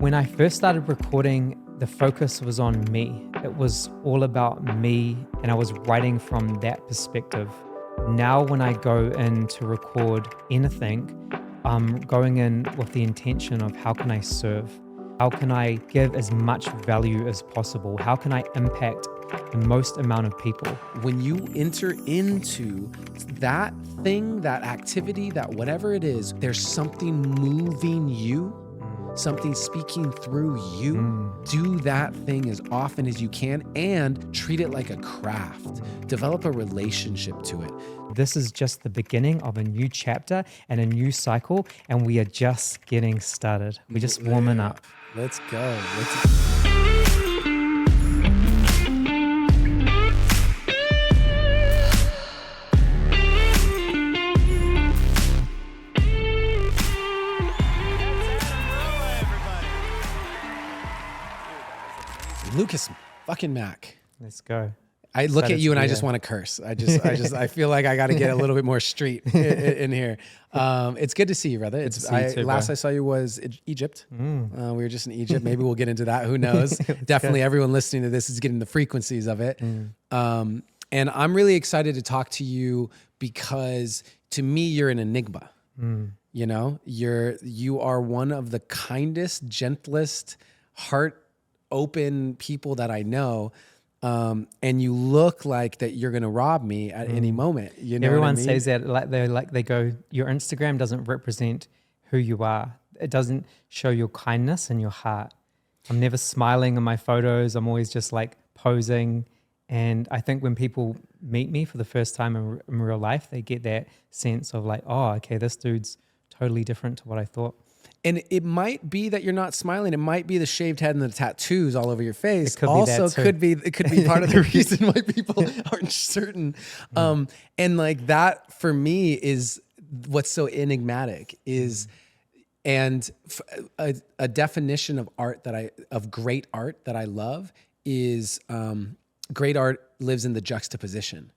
When I first started recording, the focus was on me. It was all about me, and I was writing from that perspective. Now, when I go in to record anything, I'm going in with the intention of how can I serve? How can I give as much value as possible? How can I impact the most amount of people? When you enter into that thing, that activity, that whatever it is, there's something moving you, something speaking through you. Do that thing as often as you can and treat it like a craft. Develop a relationship to it. This is just the beginning of a new chapter and a new cycle, and we are just getting started. We're just warming up. Let's go. Lukis fucking Mac. Let's go. I look at you and I just want to curse. I feel like I got to get a little bit more street in here. It's good to see you, brother. Last I saw you was Egypt. We were just in Egypt. Maybe we'll get into that. Who knows? Definitely everyone listening to this is getting the frequencies of it. And I'm really excited to talk to you because to me, you're an enigma. You know, you are one of the kindest, gentlest, heart open people that I know. And you look like that you're going to rob me at any moment. You know Everyone what I mean? says that they go, your Instagram doesn't represent who you are. It doesn't show your kindness and your heart. I'm never smiling in my photos. I'm always just like posing. And I think when people meet me for the first time in real life, they get that sense of like, oh, okay, this dude's totally different to what I thought. And it might be that you're not smiling. It might be the shaved head and the tattoos all over your face. It could be part of the reason why people aren't certain. And like that for me is what's so enigmatic is, and a definition of great art that I love is great art lives in the juxtaposition.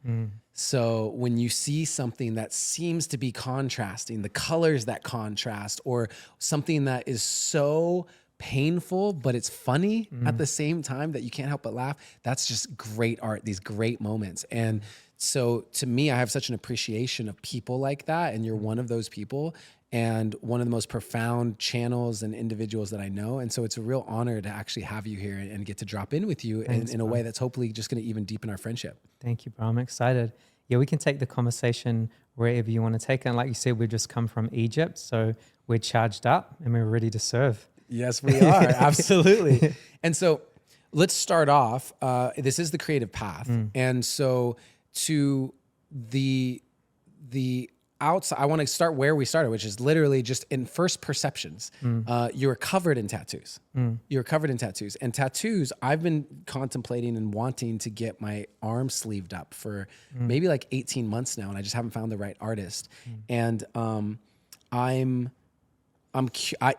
So when you see something that seems to be contrasting, the colors that contrast, or something that is so painful, but it's funny at the same time that you can't help but laugh, that's just great art, these great moments. And so to me, I have such an appreciation of people like that. And you're one of those people and one of the most profound channels and individuals that I know. And so it's a real honor to actually have you here and get to drop in with you. Thanks, in a way that's hopefully just going to even deepen our friendship. Thank you, bro. I'm excited. Yeah, we can take the conversation wherever you want to take it. And like you said, we've just come from Egypt, so we're charged up and we're ready to serve. Yes, we are. Absolutely. And so let's start off. This is the creative path. And so to the outside, I want to start where we started, which is literally just in first perceptions. You're covered in tattoos. You're covered in tattoos. And tattoos, I've been contemplating and wanting to get my arm sleeved up for maybe like 18 months now, and I just haven't found the right artist. And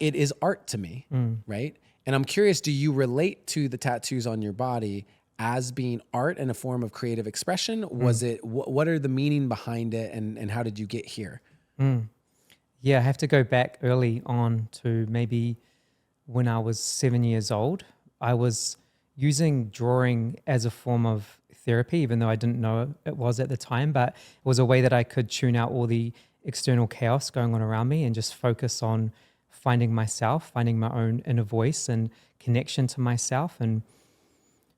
it is art to me, right? And I'm curious, do you relate to the tattoos on your body as being art and a form of creative expression? Was it, what are the meaning behind it, and how did you get here? Yeah, I have to go back early on to maybe when I was 7 years old. I was using drawing as a form of therapy, even though I didn't know it was at the time, but it was a way that I could tune out all the external chaos going on around me and just focus on finding myself, finding my own inner voice and connection to myself. And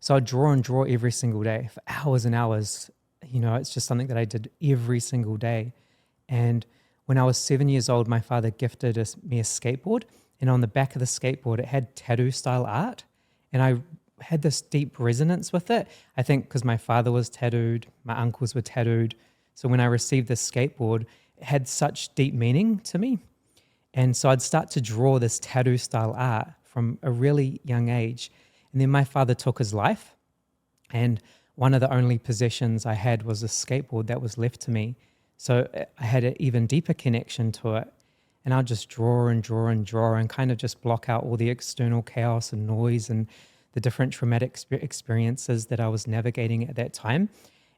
so I'd draw and draw every single day for hours and hours. You know, it's just something that I did every single day. And when I was 7 years old, my father gifted me a skateboard. And on the back of the skateboard, it had tattoo style art. And I had this deep resonance with it. I think because my father was tattooed, my uncles were tattooed. So when I received this skateboard, it had such deep meaning to me. And so I'd start to draw this tattoo style art from a really young age. And then my father took his life, and one of the only possessions I had was a skateboard that was left to me. So I had an even deeper connection to it. And I'd just draw and draw and draw and kind of just block out all the external chaos and noise and the different traumatic experiences that I was navigating at that time.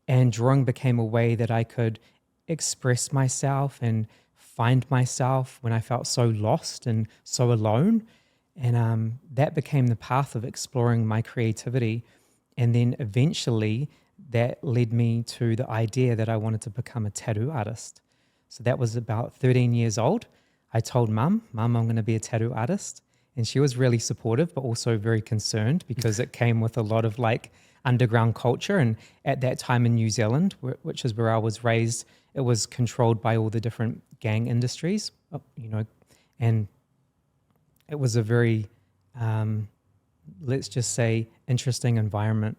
And drawing became a way that I could express myself and find myself when I felt so lost and so alone. And that became the path of exploring my creativity. And then eventually that led me to the idea that I wanted to become a tattoo artist. So that was about 13 years old. I told Mum, I'm going to be a tattoo artist. And she was really supportive, but also very concerned because it came with a lot of like underground culture. And at that time in New Zealand, which is where I was raised, it was controlled by all the different gang industries, and it was a very, let's just say, interesting environment.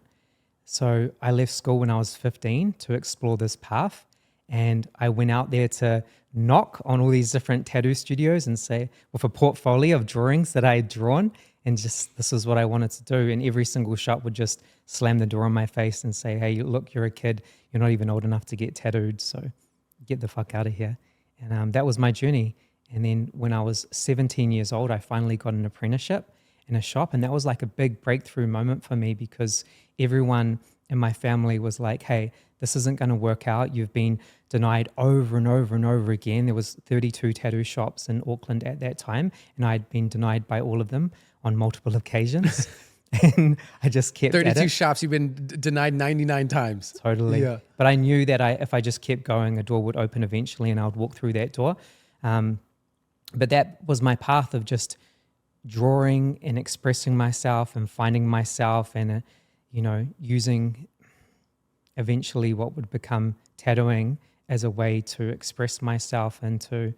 So I left school when I was 15 to explore this path. And I went out there to knock on all these different tattoo studios and say, with a portfolio of drawings that I had drawn, and just this is what I wanted to do. And every single shop would just slam the door in my face and say, hey, look, you're a kid. You're not even old enough to get tattooed. So get the fuck out of here. And that was my journey. And then when I was 17 years old, I finally got an apprenticeship in a shop. And that was like a big breakthrough moment for me because everyone in my family was like, hey, this isn't going to work out. You've been denied over and over and over again. There was 32 tattoo shops in Auckland at that time, and I'd been denied by all of them on multiple occasions. And I just kept 32 shops, you've been denied 99 times. Totally. Yeah. But I knew that if I just kept going, a door would open eventually and I would walk through that door. But that was my path of just drawing and expressing myself and finding myself and, using eventually what would become tattooing as a way to express myself and to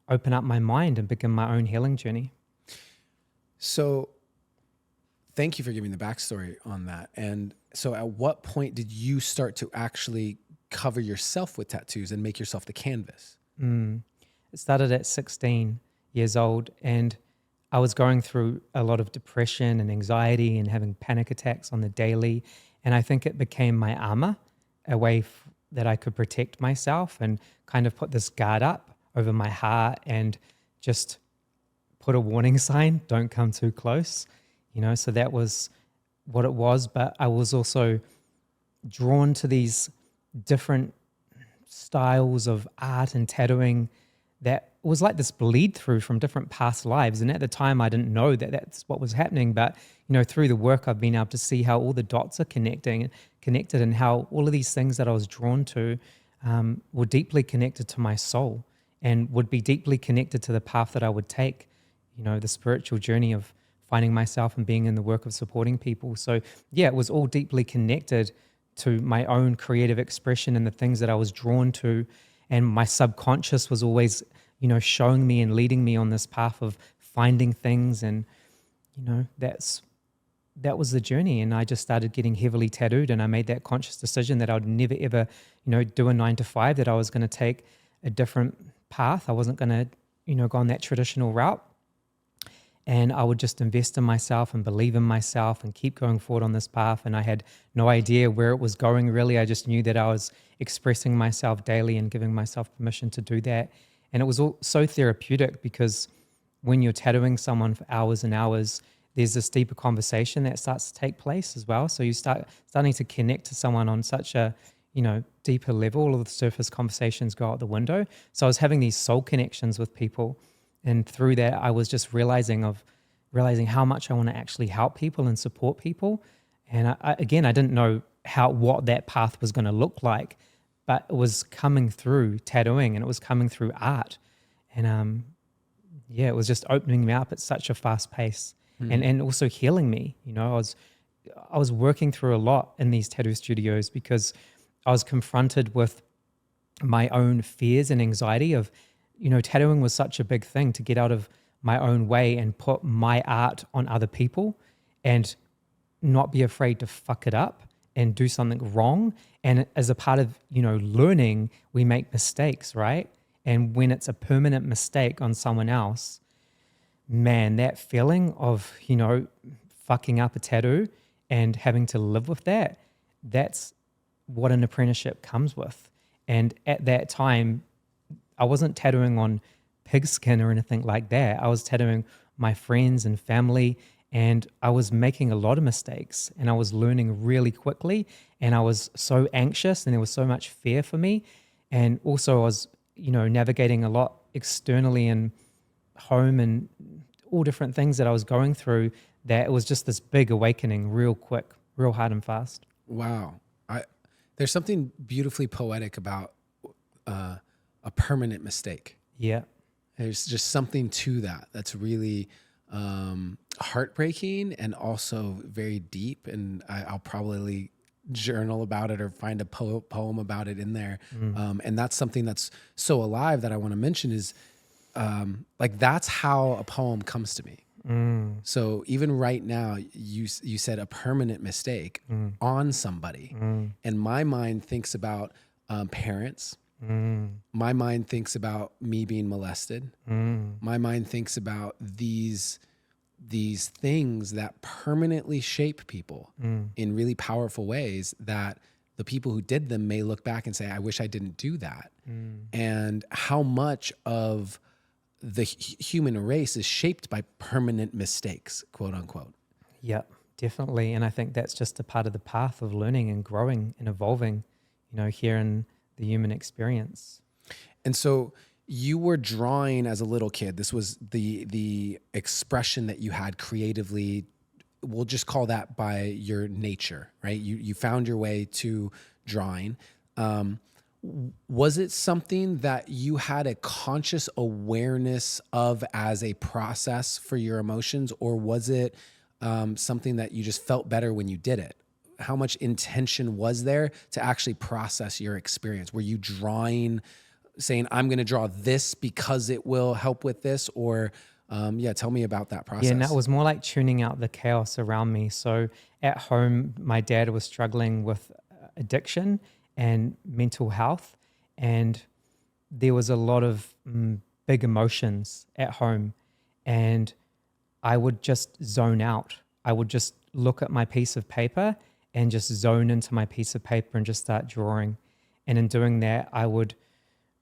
open up my mind and begin my own healing journey. So thank you for giving the backstory on that. And so at what point did you start to actually cover yourself with tattoos and make yourself the canvas? It started at 16 years old, and I was going through a lot of depression and anxiety and having panic attacks on the daily. And I think it became my armor, a way that I could protect myself and kind of put this guard up over my heart and just put a warning sign, don't come too close. So that was what it was. But I was also drawn to these different styles of art and tattooing that was like this bleed through from different past lives. And at the time, I didn't know that that's what was happening. But, through the work, I've been able to see how all the dots are connected and how all of these things that I was drawn to were deeply connected to my soul and would be deeply connected to the path that I would take, the spiritual journey of finding myself and being in the work of supporting people. So yeah, it was all deeply connected to my own creative expression and the things that I was drawn to. And my subconscious was always, showing me and leading me on this path of finding things. And, that was the journey. And I just started getting heavily tattooed, and I made that conscious decision that I would never, ever, do a 9 to 5, that I was going to take a different path. I wasn't going to, go on that traditional route. And I would just invest in myself and believe in myself and keep going forward on this path. And I had no idea where it was going, really. I just knew that I was expressing myself daily and giving myself permission to do that. And it was all so therapeutic because when you're tattooing someone for hours and hours, there's this deeper conversation that starts to take place as well. So you starting to connect to someone on such a, deeper level. All of the surface conversations go out the window. So I was having these soul connections with people. And through that, I was just realizing how much I want to actually help people and support people. And I didn't know what that path was going to look like, but it was coming through tattooing and it was coming through art. And it was just opening me up at such a fast pace and also healing me. I was working through a lot in these tattoo studios because I was confronted with my own fears and anxiety of, tattooing was such a big thing to get out of my own way and put my art on other people and not be afraid to fuck it up and do something wrong. And as a part of, learning, we make mistakes, right? And when it's a permanent mistake on someone else, man, that feeling of, fucking up a tattoo and having to live with that, that's what an apprenticeship comes with. And at that time, I wasn't tattooing on pigskin or anything like that. I was tattooing my friends and family, and I was making a lot of mistakes and I was learning really quickly, and I was so anxious and there was so much fear for me. And also I was, navigating a lot externally and home and all different things that I was going through, that it was just this big awakening real quick, real hard and fast. Wow. There's something beautifully poetic about a permanent mistake. Yeah. There's just something to that that's really heartbreaking and also very deep. And I'll probably journal about it or find a poem about it in there. And that's something that's so alive that I want to mention is like that's how a poem comes to me. So even right now, you said a permanent mistake on somebody, and my mind thinks about parents. My mind thinks about me being molested. My mind thinks about these things that permanently shape people in really powerful ways that the people who did them may look back and say, I wish I didn't do that. And how much of the human race is shaped by permanent mistakes, quote unquote. Yeah, definitely. And I think that's just a part of the path of learning and growing and evolving, here in the human experience. And so you were drawing as a little kid. This was the expression that you had creatively. We'll just call that by your nature, right? You found your way to drawing. Was it something that you had a conscious awareness of as a process for your emotions, or was it something that you just felt better when you did it? How much intention was there to actually process your experience? Were you drawing, saying, I'm going to draw this because it will help with this? Or, tell me about that process. Yeah, and that was more like tuning out the chaos around me. So at home, my dad was struggling with addiction and mental health. And there was a lot of big emotions at home. And I would just zone out. I would just look at my piece of paper and just zone into my piece of paper and just start drawing. And in doing that, I would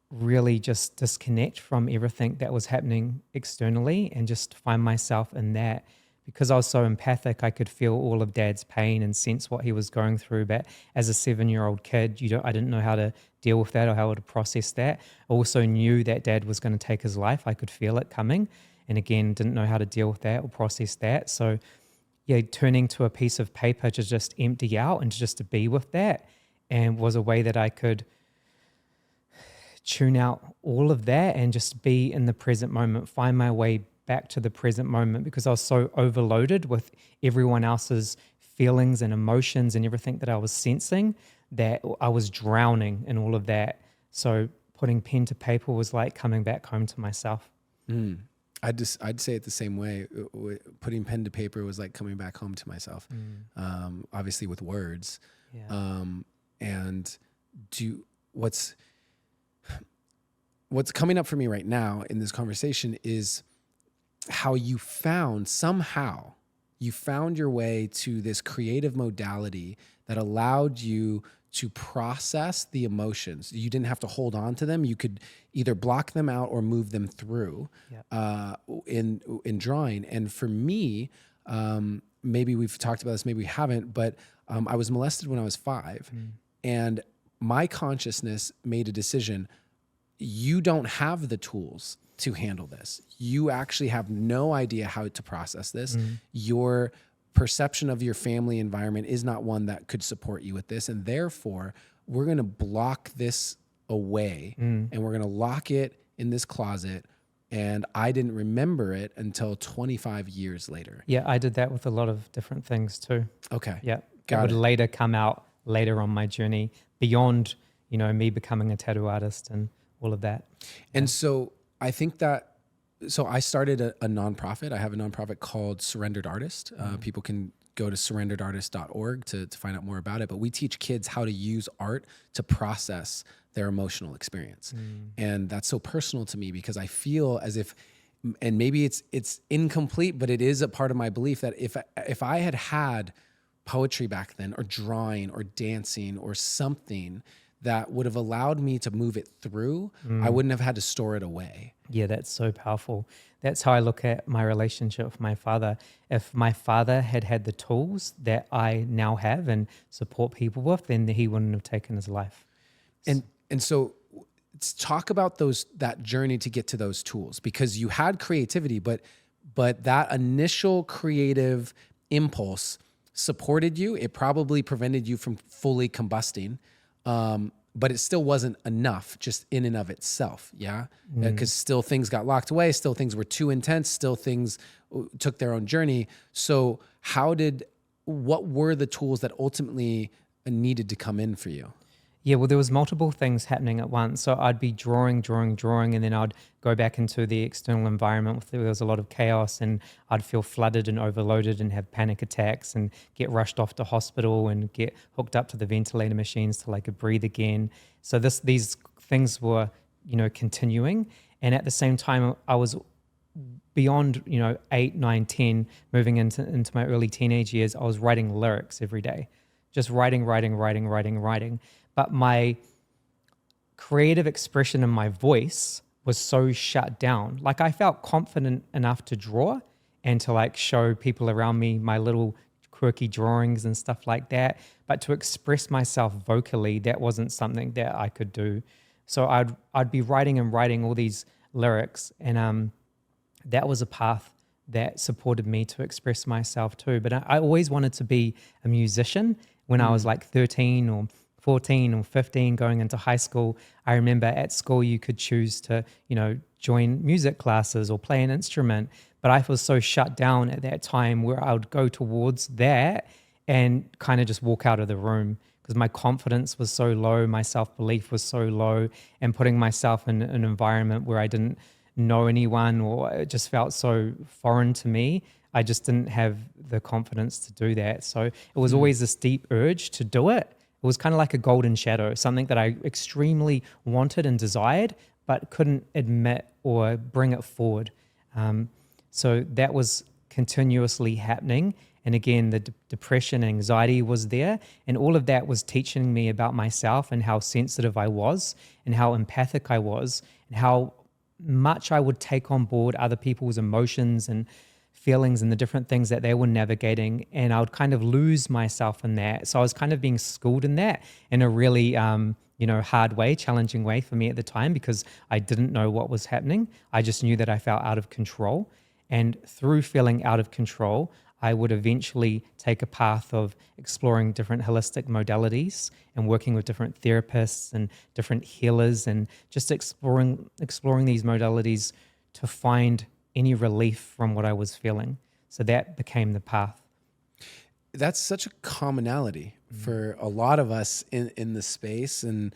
really just disconnect from everything that was happening externally and just find myself in that. Because I was so empathic, I could feel all of Dad's pain and sense what he was going through. But as a 7-year-old kid, I didn't know how to deal with that or how to process that. I also knew that Dad was going to take his life. I could feel it coming. And again, didn't know how to deal with that or process that. So yeah, turning to a piece of paper to just empty out and just to be with that, and was a way that I could tune out all of that and just be in the present moment, find my way back to the present moment, because I was so overloaded with everyone else's feelings and emotions and everything that I was sensing that I was drowning in all of that. So putting pen to paper was like coming back home to myself. I'd say it the same way. Putting pen to paper was like coming back home to myself. Obviously with words. Yeah. And what's coming up for me right now in this conversation is how somehow you found your way to this creative modality that allowed you to process the emotions. You didn't have to hold on to them. You could either block them out or move them through in drawing. And for me, maybe we've talked about this, maybe we haven't, but I was molested when I was 5. And my consciousness made a decision. You don't have the tools to handle this. You actually have no idea how to process this. Your perception of your family environment is not one that could support you with this. And therefore, we're going to block this away and we're going to lock it in this closet. And I didn't remember it until 25 years later. Yeah, I did that with a lot of different things too. Okay. Yeah. Got would it. later come out later on my journey beyond, me becoming a tattoo artist and all of that. And so I think that, so I started a nonprofit. I have a nonprofit called Surrendered Artist. People can go to surrenderedartist.org to find out more about it. But we teach kids how to use art to process their emotional experience. And that's so personal to me because I feel as if, and maybe it's incomplete, but it is a part of my belief that if I had poetry back then, or drawing or dancing or something that would have allowed me to move it through, I wouldn't have had to store it away. Yeah, that's so powerful. That's how I look at my relationship with my father. If my father had the tools that I now have and support people with, then he wouldn't have taken his life. And so let's talk about that journey to get to those tools, because you had creativity, but but that initial creative impulse supported you. It probably prevented you from fully combusting. But it still wasn't enough just in and of itself. Yeah. Because still things got locked away. Still things were too intense. Still things took their own journey. So what were the tools that ultimately needed to come in for you? Yeah, well, there was multiple things happening at once. So I'd be drawing, and then I'd go back into the external environment where there was a lot of chaos, and I'd feel flooded and overloaded and have panic attacks and get rushed off to hospital and get hooked up to the ventilator machines till I could breathe again. So these things were, continuing. And at the same time, I was beyond, 8, 9, 10, moving into my early teenage years. I was writing lyrics every day, just writing. But my creative expression in my voice was so shut down. Like I felt confident enough to draw and to like show people around me my little quirky drawings and stuff like that. But to express myself vocally, that wasn't something that I could do. So I'd be writing all these lyrics, and that was a path that supported me to express myself too. But I always wanted to be a musician when I was like 13 or 14 or 15 going into high school. I remember at school you could choose to, join music classes or play an instrument. But I was so shut down at that time where I would go towards that and kind of just walk out of the room because my confidence was so low, my self-belief was so low, and putting myself in an environment where I didn't know anyone or it just felt so foreign to me. I just didn't have the confidence to do that. So it was always this deep urge to do it. It was kind of like a golden shadow, something that I extremely wanted and desired, but couldn't admit or bring it forward. So that was continuously happening. And again, the depression and anxiety was there. And all of that was teaching me about myself and how sensitive I was and how empathic I was and how much I would take on board other people's emotions and feelings and the different things that they were navigating, and I would kind of lose myself in that. So I was kind of being schooled in that in a really, hard way, challenging way for me at the time because I didn't know what was happening. I just knew that I felt out of control. And through feeling out of control, I would eventually take a path of exploring different holistic modalities and working with different therapists and different healers and just exploring these modalities to find any relief from what I was feeling. So that became the path. That's such a commonality for a lot of us in the space, and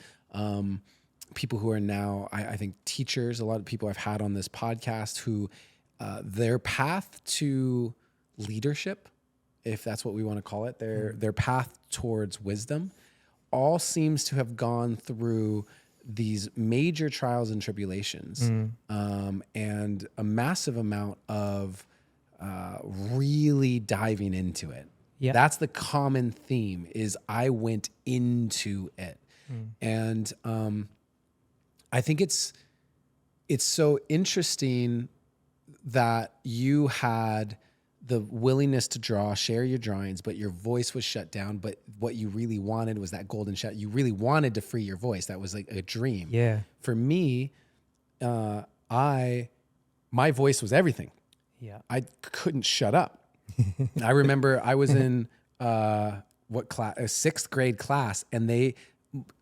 people who are now, I think, teachers. A lot of people I've had on this podcast who their path to leadership, if that's what we want to call it, their path towards wisdom, all seems to have gone through these major trials and tribulations, and a massive amount of really diving into it. Yeah. That's the common theme, is I went into it. And I think it's so interesting that you had the willingness to draw, share your drawings, but your voice was shut down. But what you really wanted was that golden shot. You really wanted to free your voice. That was like a dream. Yeah. For me, my voice was everything. Yeah. I couldn't shut up. I remember I was in what class? A 6th grade class, and they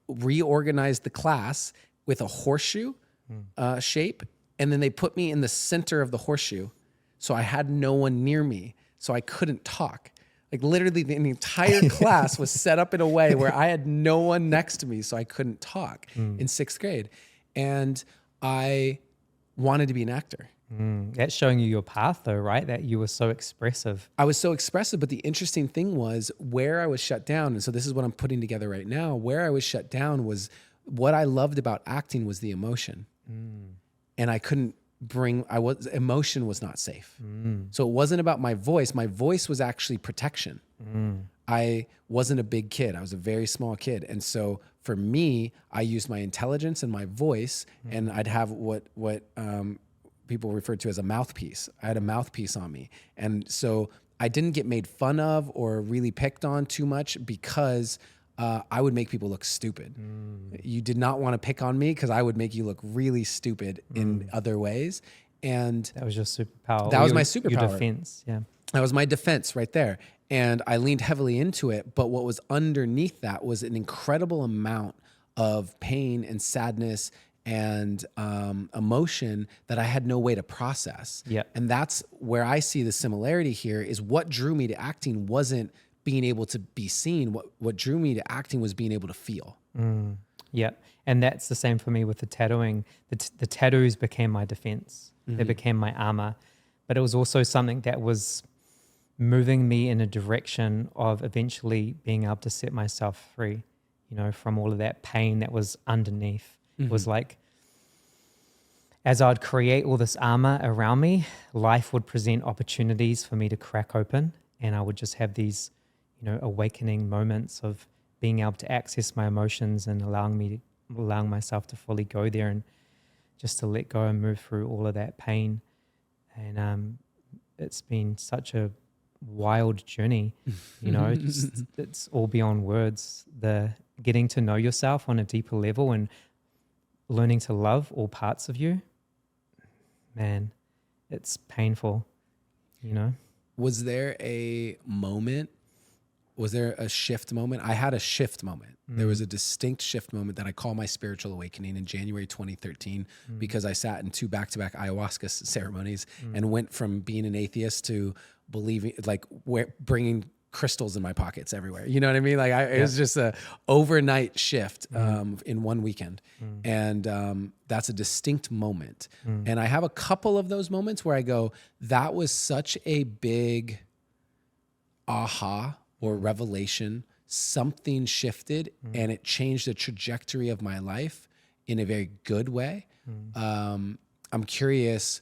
reorganized the class with a horseshoe shape, and then they put me in the center of the horseshoe. So I had no one near me, so I couldn't talk. Like literally the entire class was set up in a way where I had no one next to me, so I couldn't talk in 6th grade. And I wanted to be an actor. That's showing you your path though, right? That you were so expressive. I was so expressive, but the interesting thing was where I was shut down. And so this is what I'm putting together right now. Where I was shut down was what I loved about acting was the emotion. And I couldn't emotion was not safe. So it wasn't about my voice. My voice was actually protection. I wasn't a big kid. I was a very small kid. And so for me, I used my intelligence and my voice, and I'd have what people refer to as a mouthpiece. I had a mouthpiece on me. And so I didn't get made fun of or really picked on too much because I would make people look stupid. You did not want to pick on me because I would make you look really stupid in other ways. And That was your superpower. that or was my your superpower. defense. Yeah. That was my defense right there. And I leaned heavily into it. But what was underneath that was an incredible amount of pain and sadness and emotion that I had no way to process. Yeah. And that's where I see the similarity here is what drew me to acting wasn't being able to be seen. What drew me to acting was being able to feel. Yeah. And that's the same for me with the tattooing. The tattoos became my defense. They became my armor. But it was also something that was moving me in a direction of eventually being able to set myself free, you know, from all of that pain that was underneath. It was like, as I'd create all this armor around me, life would present opportunities for me to crack open. And I would just have these, you know, awakening moments of being able to access my emotions and allowing myself to fully go there and just to let go and move through all of that pain. And it's been such a wild journey, you know, just, it's all beyond words. The getting to know yourself on a deeper level and learning to love all parts of you, man, it's painful, you know. Was there a moment? Was there a shift moment? I had a shift moment. There was a distinct shift moment that I call my spiritual awakening in January 2013 because I sat in 2 back-to-back ayahuasca ceremonies and went from being an atheist to believing, like bringing crystals in my pockets everywhere. You know what I mean? Like it was just a overnight shift in one weekend. And that's a distinct moment. And I have a couple of those moments where I go, that was such a big aha or revelation. Something shifted and it changed the trajectory of my life in a very good way. I'm curious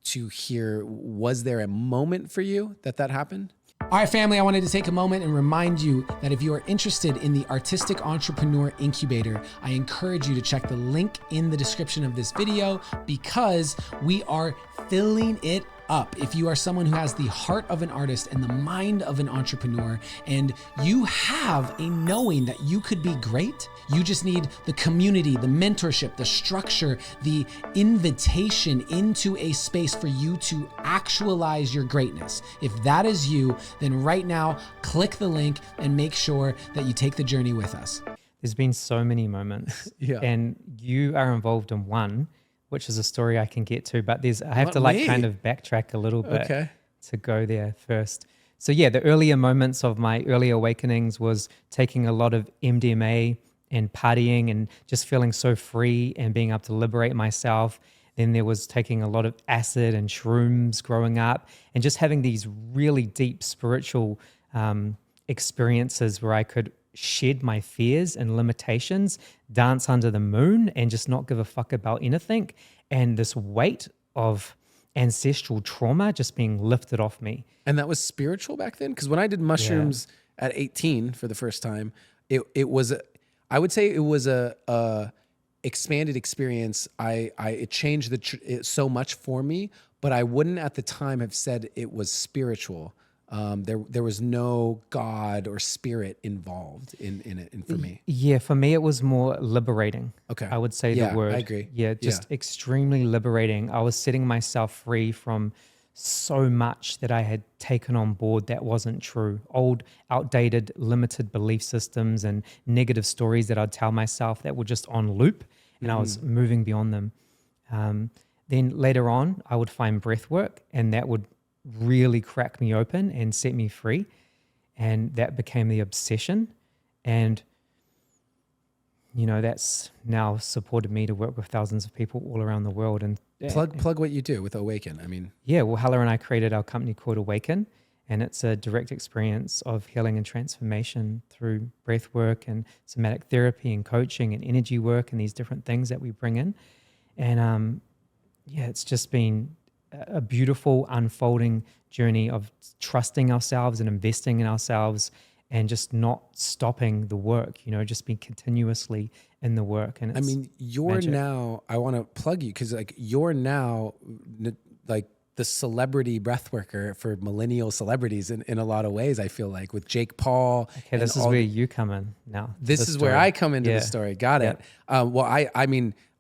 to hear, was there a moment for you that happened? All right, family, I wanted to take a moment and remind you that if you are interested in the Artistic Entrepreneur Incubator, I encourage you to check the link in the description of this video because we are filling it up. If you are someone who has the heart of an artist and the mind of an entrepreneur, and you have a knowing that you could be great, you just need the community, the mentorship, the structure, the invitation into a space for you to actualize your greatness. If that is you, then right now, click the link and make sure that you take the journey with us. There's been so many moments and you are involved in one, which is a story I can get to, but I have to kind of backtrack a little bit to go there first. So yeah, the earlier moments of my early awakenings was taking a lot of MDMA and partying and just feeling so free and being able to liberate myself. Then there was taking a lot of acid and shrooms growing up and just having these really deep spiritual experiences where I could shed my fears and limitations, dance under the moon and just not give a fuck about anything. And this weight of ancestral trauma just being lifted off me. And that was spiritual back then? Because when I did mushrooms at 18 for the first time, it was, I would say it was a expanded experience. It changed it so much for me, but I wouldn't at the time have said it was spiritual. There was no God or spirit involved in it, and for me. Yeah, for me it was more liberating. Okay, I would say the word. I agree. Yeah, just extremely liberating. I was setting myself free from so much that I had taken on board that wasn't true. Old, outdated, limited belief systems and negative stories that I'd tell myself that were just on loop, and I was moving beyond them. Then later on, I would find breathwork, and that would really crack me open and set me free. And that became the obsession. And, you know, that's now supported me to work with thousands of people all around the world. And plug what you do with Awaken. I mean, yeah, well, Hala and I created our company called Awaken, and it's a direct experience of healing and transformation through breath work and somatic therapy and coaching and energy work and these different things that we bring in. And it's just been a beautiful unfolding journey of trusting ourselves and investing in ourselves and just not stopping the work, you know, just being continuously in the work. And it's you're magic. Now, I want to plug you because like you're now like the celebrity breathworker for millennial celebrities in a lot of ways, I feel like, with Jake Paul. Okay, this is where you come in now. This is where I come into the story. Got it. Well,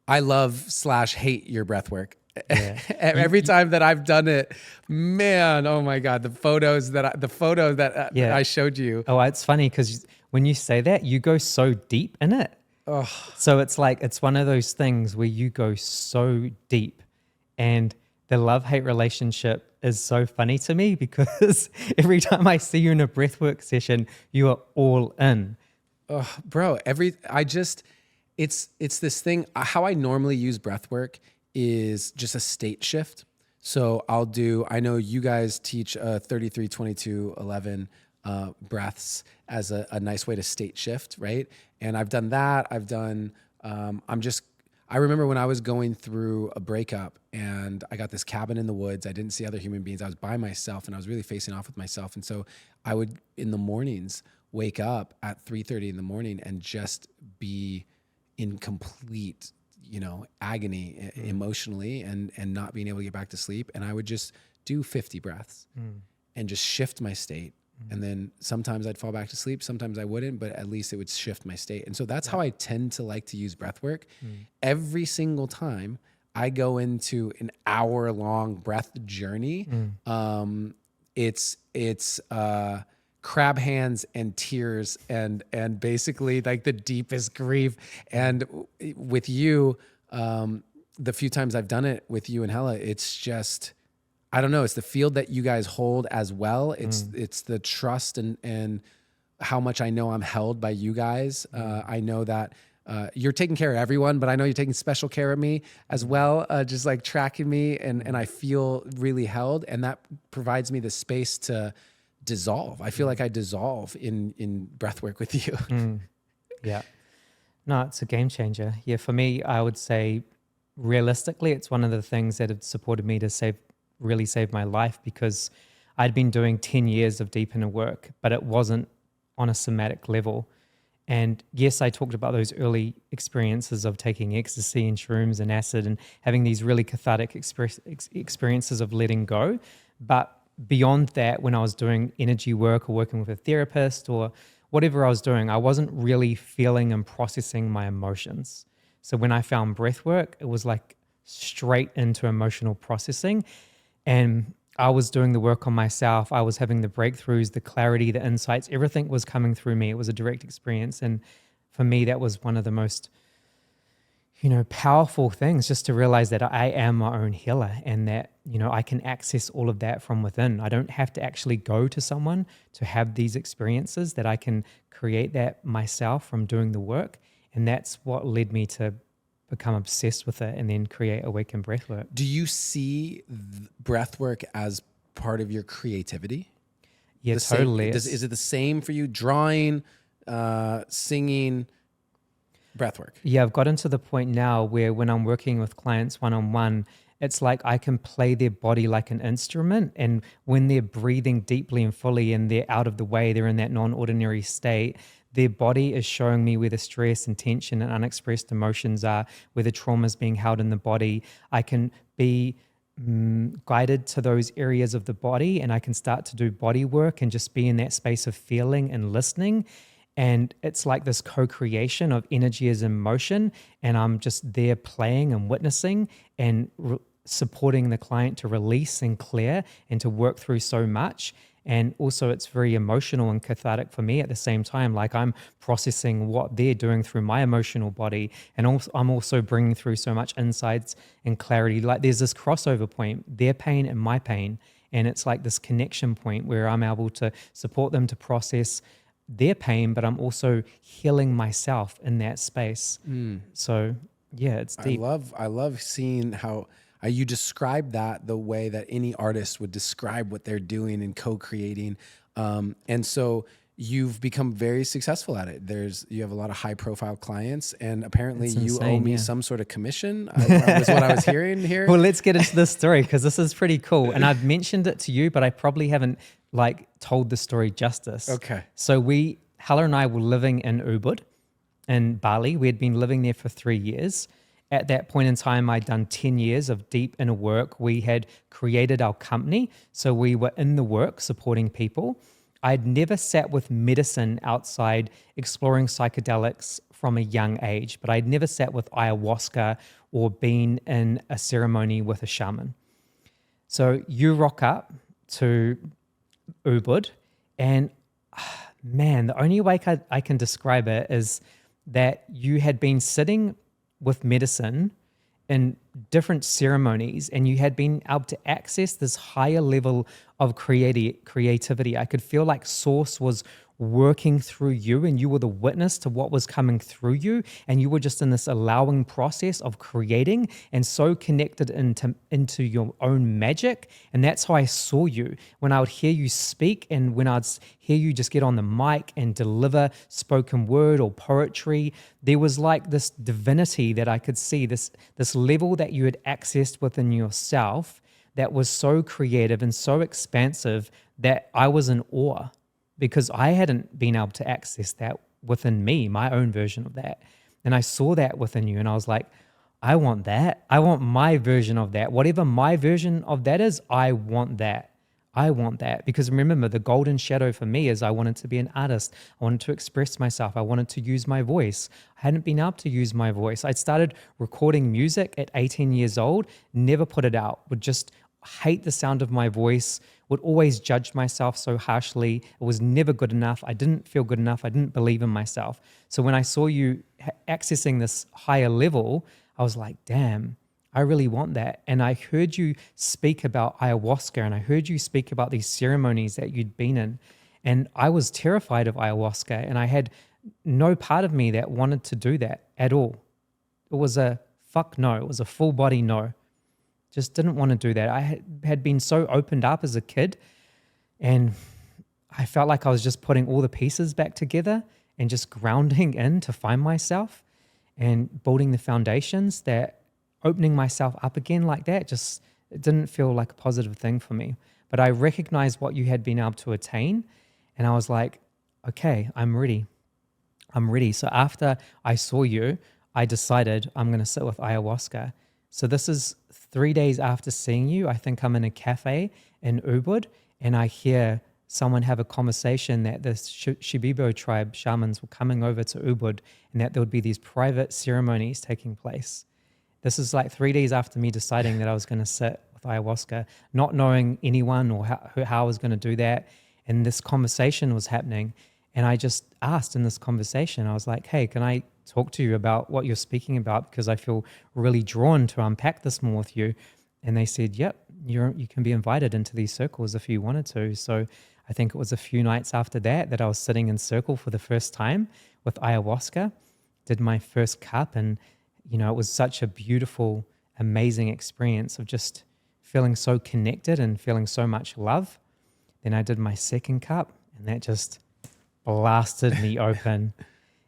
I love / hate your breathwork. Yeah. Every time that I've done it, man, oh my God, the photo that Yeah. I showed you. Oh, it's funny because when you say that, you go so deep in it. Oh, So it's like, it's one of those things where you go so deep, and the love-hate relationship is so funny to me because every time I see you in a breathwork session, you are all in. oh, bro, it's this thing. How I normally use breath work is just a state shift. So I know you guys teach 33, 22, 11 breaths as a nice way to state shift, right? And I've done that. I remember when I was going through a breakup and I got this cabin in the woods. I didn't see other human beings. I was by myself and I was really facing off with myself. And so I would, in the mornings, wake up at 3:30 in the morning and just be in complete, agony emotionally and not being able to get back to sleep. And I would just do 50 breaths and just shift my state. And then sometimes I'd fall back to sleep. Sometimes I wouldn't, but at least it would shift my state. And so that's how I tend to like to use breath work. Every single time I go into an hour-long breath journey, it's crab hands and tears and basically like the deepest grief. And with you, the few times I've done it with you and Hella, it's just, I don't know. It's the field that you guys hold as well. It's the trust and how much I know I'm held by you guys. I know that you're taking care of everyone, but I know you're taking special care of me as well. Just like tracking me and I feel really held, and that provides me the space to dissolve. I feel like I dissolve in breath work with you. Yeah. No, it's a game changer. Yeah, for me, I would say realistically, it's one of the things that have supported me to really save my life, because I'd been doing 10 years of deep inner work, but it wasn't on a somatic level. And yes, I talked about those early experiences of taking ecstasy and shrooms and acid and having these really cathartic experiences of letting go. But beyond that, when I was doing energy work or working with a therapist or whatever I was doing, I wasn't really feeling and processing my emotions. So when I found breath work, it was like straight into emotional processing. And I was doing the work on myself. I was having the breakthroughs, the clarity, the insights, everything was coming through me. It was a direct experience. And for me, that was one of the most, powerful things, just to realize that I am my own healer and that, I can access all of that from within. I don't have to actually go to someone to have these experiences, that I can create that myself from doing the work. And that's what led me to become obsessed with it and then create Awaken Breathwork. Do you see breathwork as part of your creativity? Yeah, totally. Is it the same for you? Drawing, singing, breathwork? Yeah, I've gotten to the point now where when I'm working with clients one-on-one, it's like I can play their body like an instrument. And when they're breathing deeply and fully and they're out of the way, they're in that non-ordinary state, their body is showing me where the stress and tension and unexpressed emotions are, where the trauma is being held in the body. I can be guided to those areas of the body, and I can start to do body work and just be in that space of feeling and listening. And it's like this co-creation of energy as emotion. And I'm just there playing and witnessing and supporting the client to release and clear and to work through so much. And also it's very emotional and cathartic for me at the same time. Like I'm processing what they're doing through my emotional body. And also, I'm also bringing through so much insights and clarity. Like there's this crossover point, their pain and my pain. And it's like this connection point where I'm able to support them to process their pain, but I'm also healing myself in that space. So yeah, it's deep. I love seeing how you describe that the way that any artist would describe what they're doing and co-creating. And so you've become very successful at it. You have a lot of high profile clients, and apparently you owe me some sort of commission. Was what I was hearing here. Well, let's get into this story because this is pretty cool. And I've mentioned it to you, but I probably haven't told the story justice. Okay. So Hella and I were living in Ubud in Bali. We had been living there for 3 years. At that point in time, I'd done 10 years of deep inner work. We had created our company. So we were in the work supporting people. I'd never sat with medicine outside exploring psychedelics from a young age, but I'd never sat with ayahuasca or been in a ceremony with a shaman. So you rock up to Ubud, and man, the only way I can describe it is that you had been sitting with medicine in different ceremonies, and you had been able to access this higher level of creativity. I could feel like Source was working through you, and you were the witness to what was coming through you, and you were just in this allowing process of creating and so connected into your own magic. And that's how I saw you when I would hear you speak, and when I'd hear you just get on the mic and deliver spoken word or poetry. There was like this divinity that I could see, this level that you had accessed within yourself that was so creative and so expansive that I was in awe, because I hadn't been able to access that within me, my own version of that. And I saw that within you, and I was like, I want that. I want my version of that. Whatever my version of that is, I want that. I want that. Because remember, the golden shadow for me is I wanted to be an artist. I wanted to express myself. I wanted to use my voice. I hadn't been able to use my voice. I started recording music at 18 years old, never put it out, would just hate the sound of my voice, would always judge myself so harshly. It was never good enough. I didn't feel good enough. I didn't believe in myself. So when I saw you accessing this higher level, I was like, damn, I really want that. And I heard you speak about ayahuasca, and I heard you speak about these ceremonies that you'd been in. And I was terrified of ayahuasca, and I had no part of me that wanted to do that at all. It was a fuck no. It was a full body no. Just didn't want to do that. I had been so opened up as a kid, and I felt like I was just putting all the pieces back together and just grounding in to find myself and building the foundations, that opening myself up again like that, just it didn't feel like a positive thing for me. But I recognized what you had been able to attain, and I was like, okay, I'm ready. I'm ready. So after I saw you, I decided I'm going to sit with ayahuasca. So this is 3 days after seeing you. I think I'm in a cafe in Ubud, and I hear someone have a conversation that the Shipibo tribe shamans were coming over to Ubud, and that there would be these private ceremonies taking place. This is like 3 days after me deciding that I was going to sit with ayahuasca, not knowing anyone or how I was going to do that. And this conversation was happening. And I just asked in this conversation, I was like, hey, can I talk to you about what you're speaking about? Because I feel really drawn to unpack this more with you. And they said, yep, you can be invited into these circles if you wanted to. So I think it was a few nights after that I was sitting in circle for the first time with ayahuasca, did my first cup. And, you know, it was such a beautiful, amazing experience of just feeling so connected and feeling so much love. Then I did my second cup, and that just blasted me open.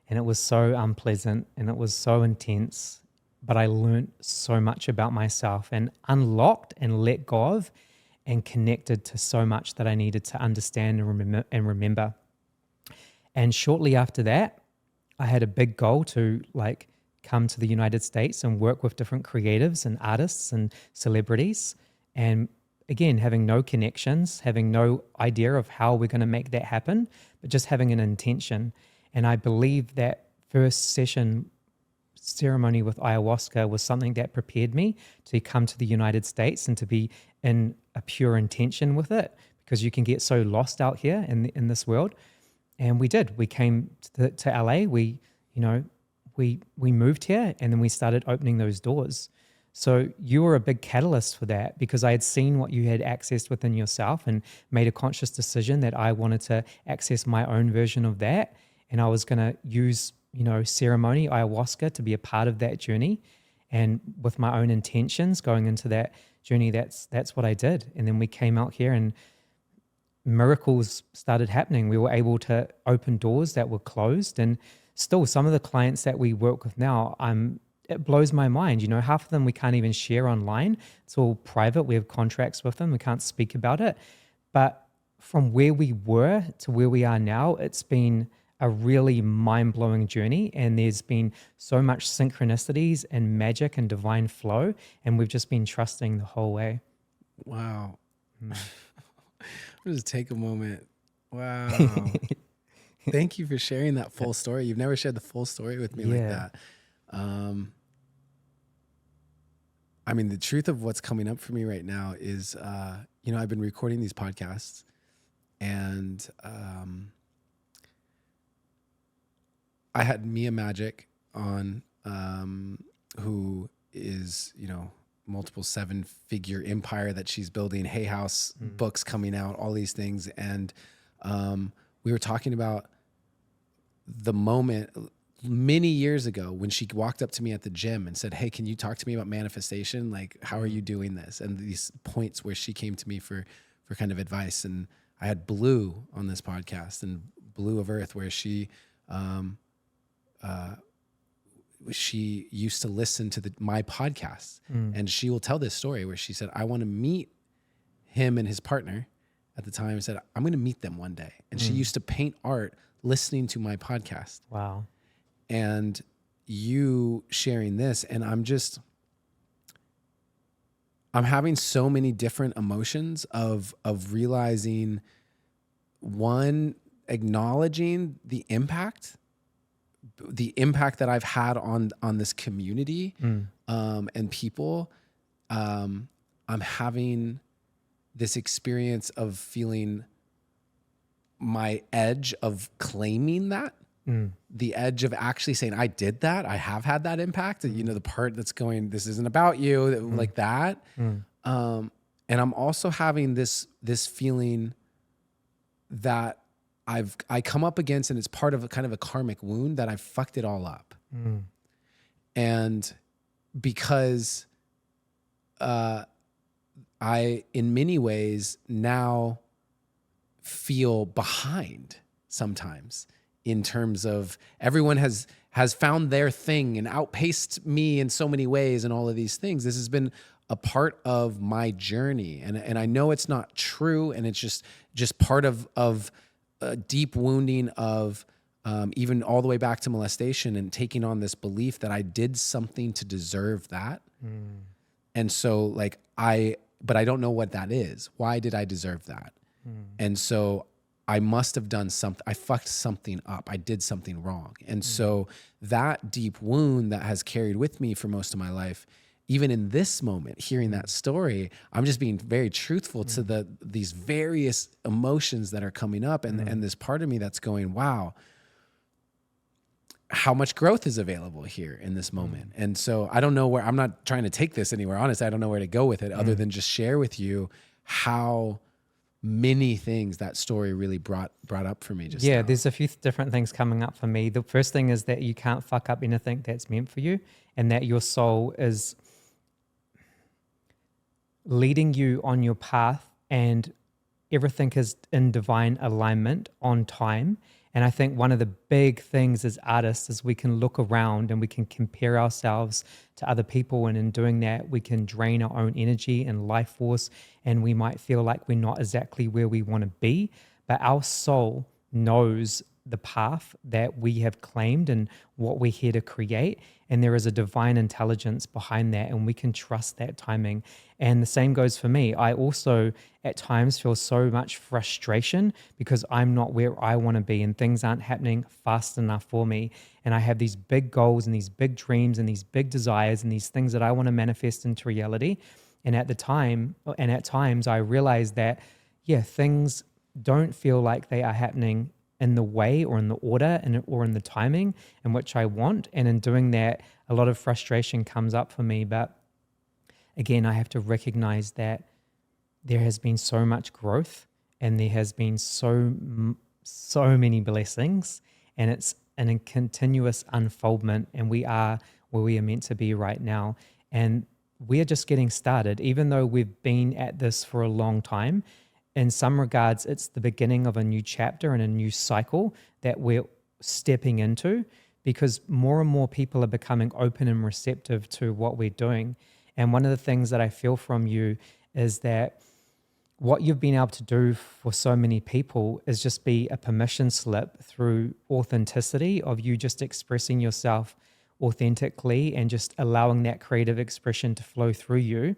And it was so unpleasant, and it was so intense, but I learned so much about myself and unlocked and let go of and connected to so much that I needed to understand and remember. And shortly after that, I had a big goal to like come to the United States and work with different creatives and artists and celebrities. And again, having no connections, having no idea of how we're going to make that happen, but just having an intention. And I believe that first session ceremony with ayahuasca was something that prepared me to come to the United States and to be in a pure intention with it, because you can get so lost out here in this world. And we did. We came to LA. We moved here, and then we started opening those doors. So you were a big catalyst for that, because I had seen what you had accessed within yourself and made a conscious decision that I wanted to access my own version of that. And I was going to use, ceremony, ayahuasca, to be a part of that journey. And with my own intentions going into that journey, that's what I did. And then we came out here and miracles started happening. We were able to open doors that were closed. And still, some of the clients that we work with now, it blows my mind. Half of them we can't even share online. It's all private. We have contracts with them. We can't speak about it. But from where we were to where we are now, it's been a really mind-blowing journey. And there's been so much synchronicities and magic and divine flow. And we've just been trusting the whole way. Wow. I'll just take a moment. Wow. Thank you for sharing that full story. You've never shared the full story with me like Yeah. that. I mean, the truth of what's coming up for me right now is, I've been recording these podcasts, and I had Mia Magic on, who is, multiple 7-figure empire that she's building, Hay House books coming out, all these things. And we were talking about the moment many years ago when she walked up to me at the gym and said, "Hey, can you talk to me about manifestation? Like, how are you doing this?" And these points where she came to me for kind of advice. And I had Blue on this podcast, and Blue of Earth, where she used to listen to my podcasts, and she will tell this story where she said, "I want to meet him and his partner." At the time, said, "I'm going to meet them one day." And she used to paint art listening to my podcast. Wow. And you sharing this, and I'm having so many different emotions of realizing, one, acknowledging the impact that I've had on this community, and people. I'm having this experience of feeling my edge of claiming that, the edge of actually saying, I did that. I have had that impact. The part that's going, this isn't about you, like that. And I'm also having this feeling that I come up against, and it's part of a kind of a karmic wound, that I've fucked it all up. And because I, in many ways, now feel behind sometimes, in terms of everyone has found their thing and outpaced me in so many ways, and all of these things. This has been a part of my journey, and I know it's not true, and it's just part of a deep wounding of even all the way back to molestation, and taking on this belief that I did something to deserve that. And so but I don't know what that is. Why did I deserve that? And so I must have done something. I fucked something up. I did something wrong. And so that deep wound that has carried with me for most of my life, even in this moment, hearing that story, I'm just being very truthful to these various emotions that are coming up, and this part of me that's going, wow, how much growth is available here in this moment. And so I don't know where, I'm not trying to take this anywhere. Honestly, I don't know where to go with it, other than just share with you how many things that story really brought up for me just now. There's a few different things coming up for me. The first thing is that you can't fuck up anything that's meant for you, and that your soul is leading you on your path, and everything is in divine alignment on time. And I think one of the big things as artists is we can look around and we can compare ourselves to other people. And in doing that, we can drain our own energy and life force. And we might feel like we're not exactly where we want to be. But our soul knows the path that we have claimed and what we're here to create. And there is a divine intelligence behind that, and we can trust that timing. And the same goes for me. I also at times feel so much frustration because I'm not where I want to be, and things aren't happening fast enough for me. And I have these big goals and these big dreams and these big desires and these things that I want to manifest into reality. And at times I realize that, things don't feel like they are happening in the way or in the order or in the timing in which I want. And in doing that, a lot of frustration comes up for me. But again, I have to recognize that there has been so much growth, and there has been so many blessings, and it's in a continuous unfoldment, and we are where we are meant to be right now. And we are just getting started, even though we've been at this for a long time. In some regards, it's the beginning of a new chapter and a new cycle that we're stepping into, because more and more people are becoming open and receptive to what we're doing. And one of the things that I feel from you is that what you've been able to do for so many people is just be a permission slip through authenticity of you just expressing yourself authentically and just allowing that creative expression to flow through you.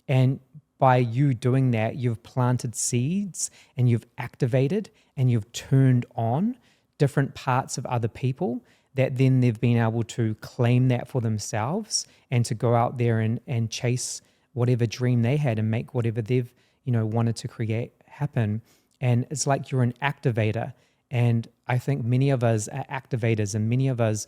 And by you doing that, you've planted seeds and you've activated and you've turned on different parts of other people, that then they've been able to claim that for themselves and to go out there and chase whatever dream they had and make whatever they've, wanted to create happen. And it's like you're an activator. And I think many of us are activators, and many of us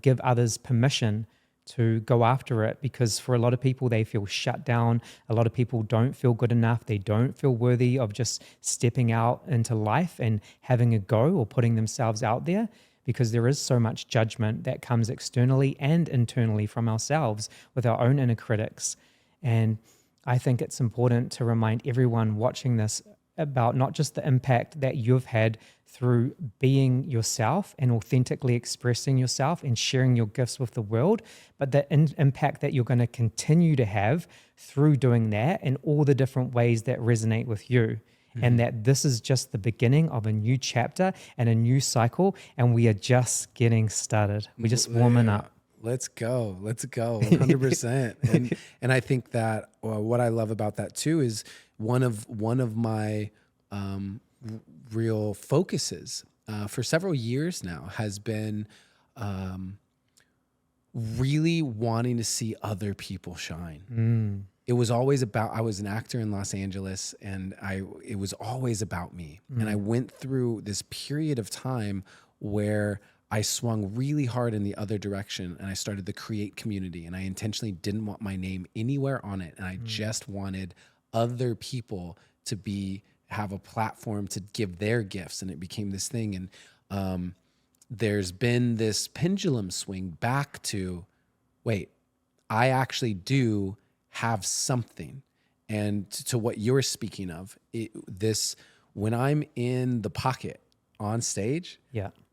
give others permission to go after it, because for a lot of people, they feel shut down. A lot of people don't feel good enough. They don't feel worthy of just stepping out into life and having a go or putting themselves out there, because there is so much judgment that comes externally and internally from ourselves with our own inner critics. And I think it's important to remind everyone watching this about not just the impact that you've had through being yourself and authentically expressing yourself and sharing your gifts with the world, but the impact that you're going to continue to have through doing that in all the different ways that resonate with you. And that this is just the beginning of a new chapter and a new cycle, and we are just getting started. We're just warming up. Let's go. 100%. And I think that what I love about that too is one of my real focuses for several years now has been really wanting to see other people shine. It was always about, I was an actor in Los Angeles, and it was always about me. And I went through this period of time where I swung really hard in the other direction, and I started the Create community, and I intentionally didn't want my name anywhere on it. And I just wanted other people to have a platform to give their gifts. And it became this thing. And there's been this pendulum swing back to, wait, I actually do have something. And to what you're speaking of, when I'm in the pocket on stage,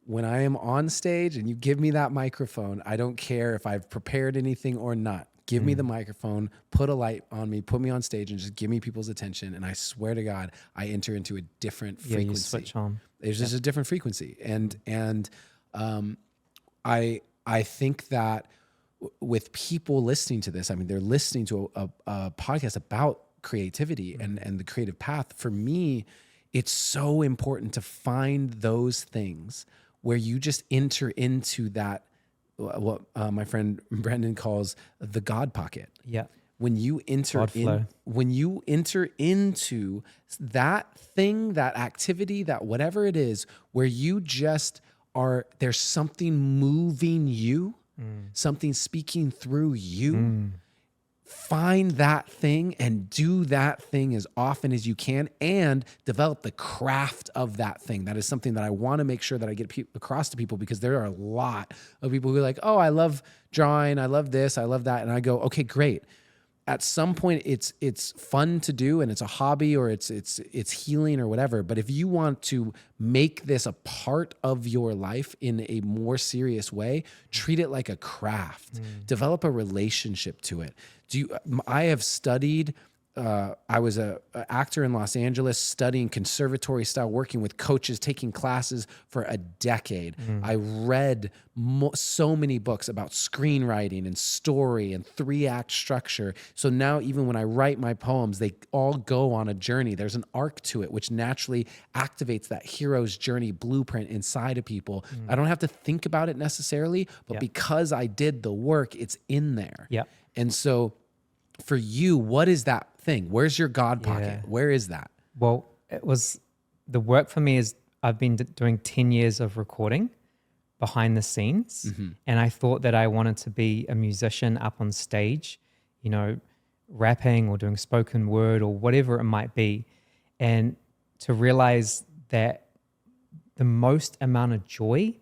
when I am on stage and you give me that microphone, I don't care if I've prepared anything or not. Give me the microphone, put a light on me, put me on stage, and just give me people's attention. And I swear to God, I enter into a different frequency. You switch on. There's just a different frequency. And I think that with people listening to this, I mean, they're listening to a podcast about creativity and the creative path. For me, it's so important to find those things where you just enter into that, what my friend Brendan calls the God pocket. Yeah. When you enter into that thing, that activity, that whatever it is, where you just there's something moving you, something speaking through you. Find that thing and do that thing as often as you can, and develop the craft of that thing. That is something that I want to make sure that I get across to people, because there are a lot of people who are like, oh, I love drawing, I love this, I love that. And I go, okay, great. At some point it's fun to do, and it's a hobby, or it's healing or whatever. But if you want to make this a part of your life in a more serious way, treat it like a craft. Develop a relationship to it. I have studied. I was an actor in Los Angeles, studying conservatory style, working with coaches, taking classes for a decade. I read so many books about screenwriting and story and 3-act structure. So now even when I write my poems, they all go on a journey. There's an arc to it, which naturally activates that hero's journey blueprint inside of people. I don't have to think about it necessarily, but because I did the work, it's in there. Yeah. And so for you, what is that thing? Where's your God pocket? Where is that? Well, the work for me is I've been doing 10 years of recording behind the scenes. And I thought that I wanted to be a musician up on stage, rapping or doing spoken word or whatever it might be. And to realize that the most amount of joy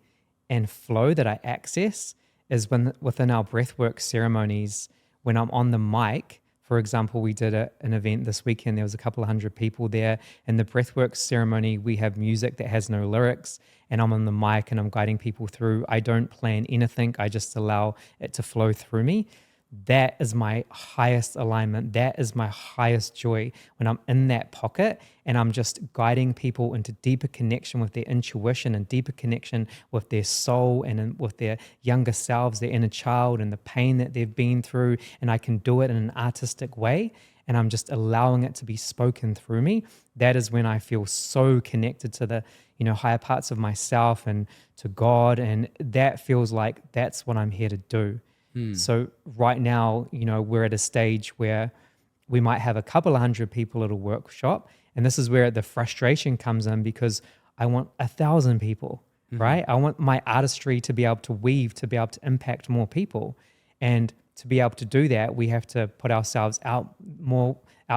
and flow that I access is within our breathwork ceremonies. When I'm on the mic, for example, we did an event this weekend. There was a couple of hundred people there. In the breathwork ceremony, we have music that has no lyrics, and I'm on the mic and I'm guiding people through. I don't plan anything. I just allow it to flow through me. That is my highest alignment. That is my highest joy, when I'm in that pocket and I'm just guiding people into deeper connection with their intuition and deeper connection with their soul and with their younger selves, their inner child, and the pain that they've been through. And I can do it in an artistic way, and I'm just allowing it to be spoken through me. That is when I feel so connected to the higher parts of myself and to God. And that feels like that's what I'm here to do. So right now, we're at a stage where we might have a couple of hundred people at a workshop. And this is where the frustration comes in, because I want 1,000 people, right? I want my artistry to be able to weave, to be able to impact more people. And to be able to do that, we have to put ourselves out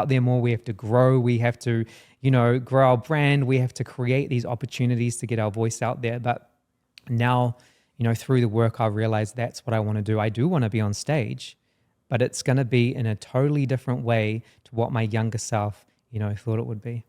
there more. We have to grow. We have to, grow our brand. We have to create these opportunities to get our voice out there. But now, through the work, I realized that's what I want to do. I do want to be on stage, but it's going to be in a totally different way to what my younger self, thought it would be.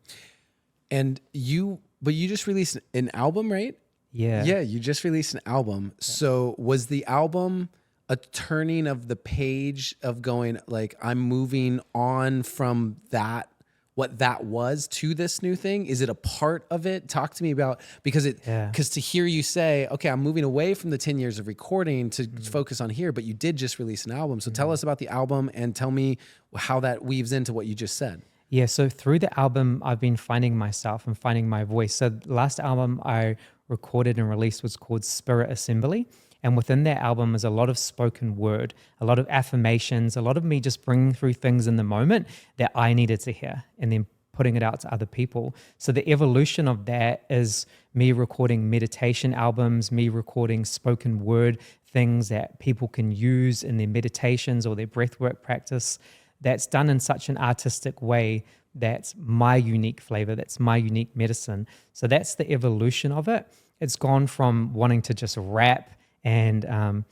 And you just released an album, right? Yeah. Yeah, you just released an album. Yeah. So was the album a turning of the page of going like, I'm moving on from that, what that was, to this new thing? Is it a part of it? Talk to me about, because to hear you say, okay, I'm moving away from the 10 years of recording to focus on here, but you did just release an album. So tell us about the album and tell me how that weaves into what you just said. Yeah, so through the album, I've been finding myself and finding my voice. So the last album I recorded and released was called Spirit Assembly. And within that album is a lot of spoken word, a lot of affirmations, a lot of me just bringing through things in the moment that I needed to hear and then putting it out to other people. So the evolution of that is me recording meditation albums, me recording spoken word things that people can use in their meditations or their breathwork practice. That's done in such an artistic way. That's my unique flavor. That's my unique medicine. So that's the evolution of it. It's gone from wanting to just rap and,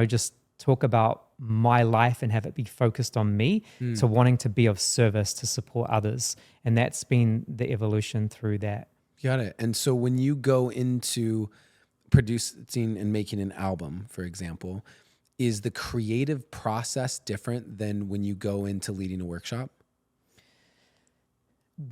just talk about my life and have it be focused on me, to wanting to be of service to support others. And that's been the evolution through that. Got it. And so when you go into producing and making an album, for example, is the creative process different than when you go into leading a workshop?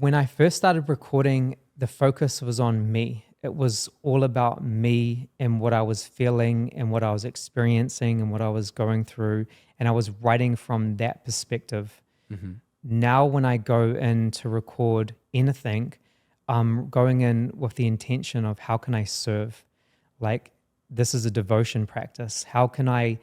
When I first started recording, the focus was on me. It was all about me and what I was feeling and what I was experiencing and what I was going through. And I was writing from that perspective. Mm-hmm. Now, when I go in to record anything, I'm going in with the intention of how can I serve? Like, this is a devotion practice. How can I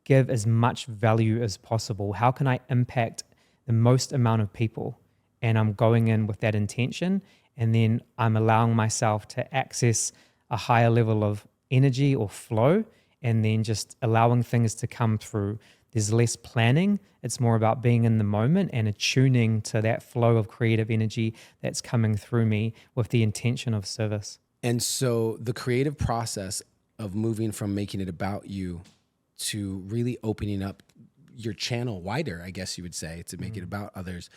give as much value as possible? How can I impact the most amount of people? And I'm going in with that intention. And then I'm allowing myself to access a higher level of energy or flow, and then just allowing things to come through. There's less planning. It's more about being in the moment and attuning to that flow of creative energy that's coming through me with the intention of service. And so the creative process of moving from making it about you to really opening up your channel wider, I guess you would say, to make it about others.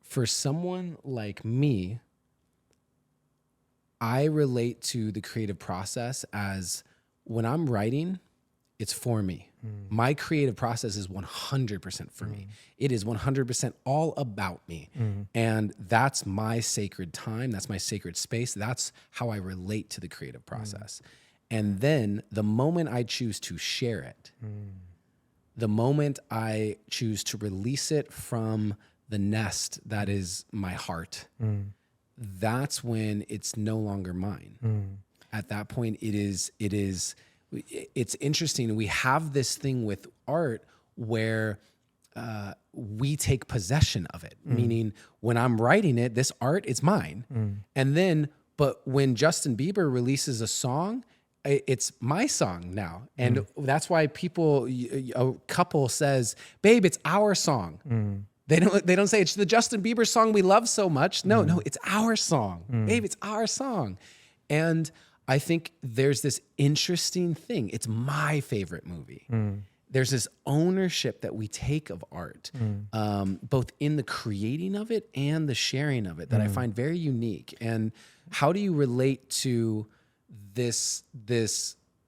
For someone like me, I relate to the creative process as when I'm writing, it's for me. My creative process is 100% for me. It is 100% all about me. And that's my sacred time. That's my sacred space. That's how I relate to the creative process. And then the moment I choose to share it, the moment I choose to release it from the nest that is my heart, that's when it's no longer mine. At that point, it's interesting. We have this thing with art where we take possession of it, meaning when I'm writing it, this art is mine. And then, but when Justin Bieber releases a song, it's my song now. And that's why a couple says, babe, it's our song. They don't say it's the Justin Bieber song we love so much. No, it's our song. Babe, it's our song. And I think there's this interesting thing. It's my favorite movie. There's this ownership that we take of art, both in the creating of it and the sharing of it, that I find very unique. And how do you relate to this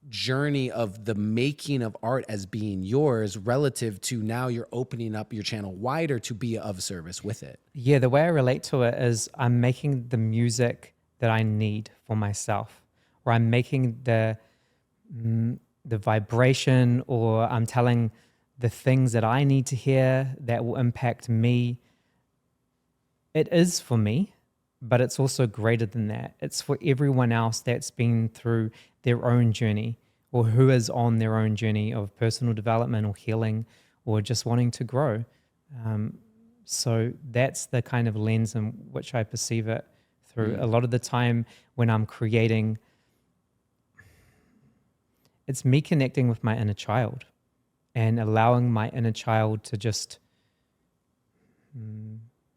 journey of the making of art as being yours relative to now you're opening up your channel wider to be of service with it? Yeah, the way I relate to it is I'm making the music that I need for myself, or I'm making the vibration, or I'm telling the things that I need to hear that will impact me. It is for me, but it's also greater than that. It's for everyone else that's been through their own journey or who is on their own journey of personal development or healing or just wanting to grow. So that's the kind of lens in which I perceive it through. A lot of the time when I'm creating, it's me connecting with my inner child and allowing my inner child to just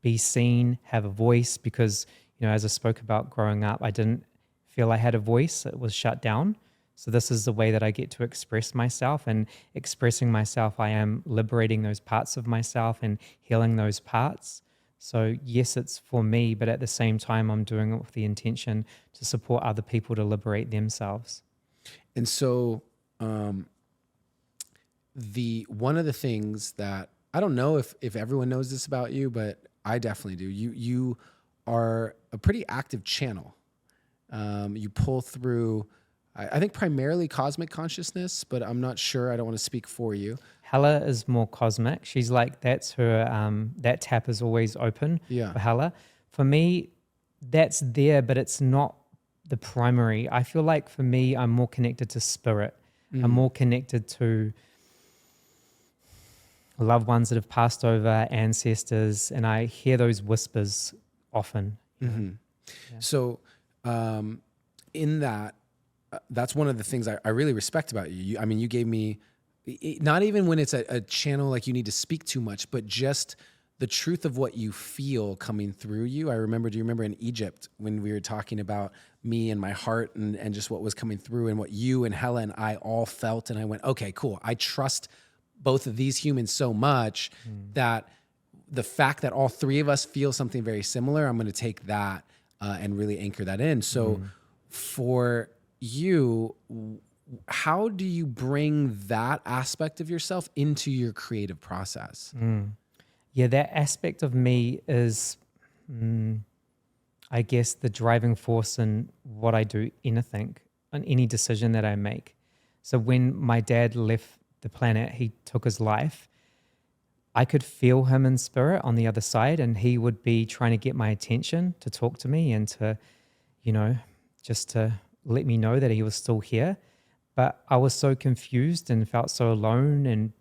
be seen, have a voice, because, as I spoke about growing up, I didn't feel I had a voice. It was shut down. So this is the way that I get to express myself, and expressing myself, I am liberating those parts of myself and healing those parts. So yes, it's for me, but at the same time, I'm doing it with the intention to support other people to liberate themselves. And so one of the things that I don't know if everyone knows this about you, but I definitely do. You are a pretty active channel. You pull through, I think primarily cosmic consciousness, but I'm not sure. I don't want to speak for you. Hella is more cosmic. She's like, that's her, that tap is always open for Hella. For me, that's there, but it's not the primary. I feel like for me, I'm more connected to spirit. I'm more connected to loved ones that have passed over, ancestors, and I hear those whispers often. Yeah. So in that, that's one of the things I really respect about you. You gave me, not even when it's a channel like you need to speak too much, but just the truth of what you feel coming through you. Do you remember in Egypt when we were talking about me and my heart and just what was coming through and what you and Hella and I all felt? And I went, okay, cool. I trust both of these humans so much that the fact that all three of us feel something very similar, I'm going to take that and really anchor that in. So for you, how do you bring that aspect of yourself into your creative process? Yeah, that aspect of me is, I guess, the driving force in what I do, anything, and any decision that I make. So when my dad left the planet, he took his life, I could feel him in spirit on the other side, and he would be trying to get my attention, to talk to me and to, just to let me know that he was still here. But I was so confused and felt so alone and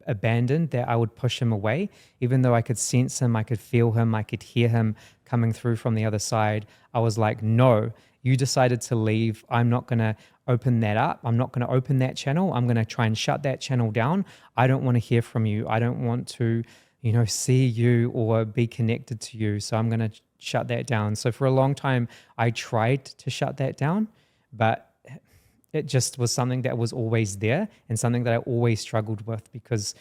abandoned that I would push him away. Even though I could sense him, I could feel him, I could hear him coming through from the other side, I was like, no, you decided to leave. I'm not going to open that up. I'm not going to open that channel. I'm going to try and shut that channel down. I don't want to hear from you. I don't want to, see you or be connected to you. So I'm going to shut that down. So for a long time, I tried to shut that down, but it just was something that was always there and something that I always struggled with, because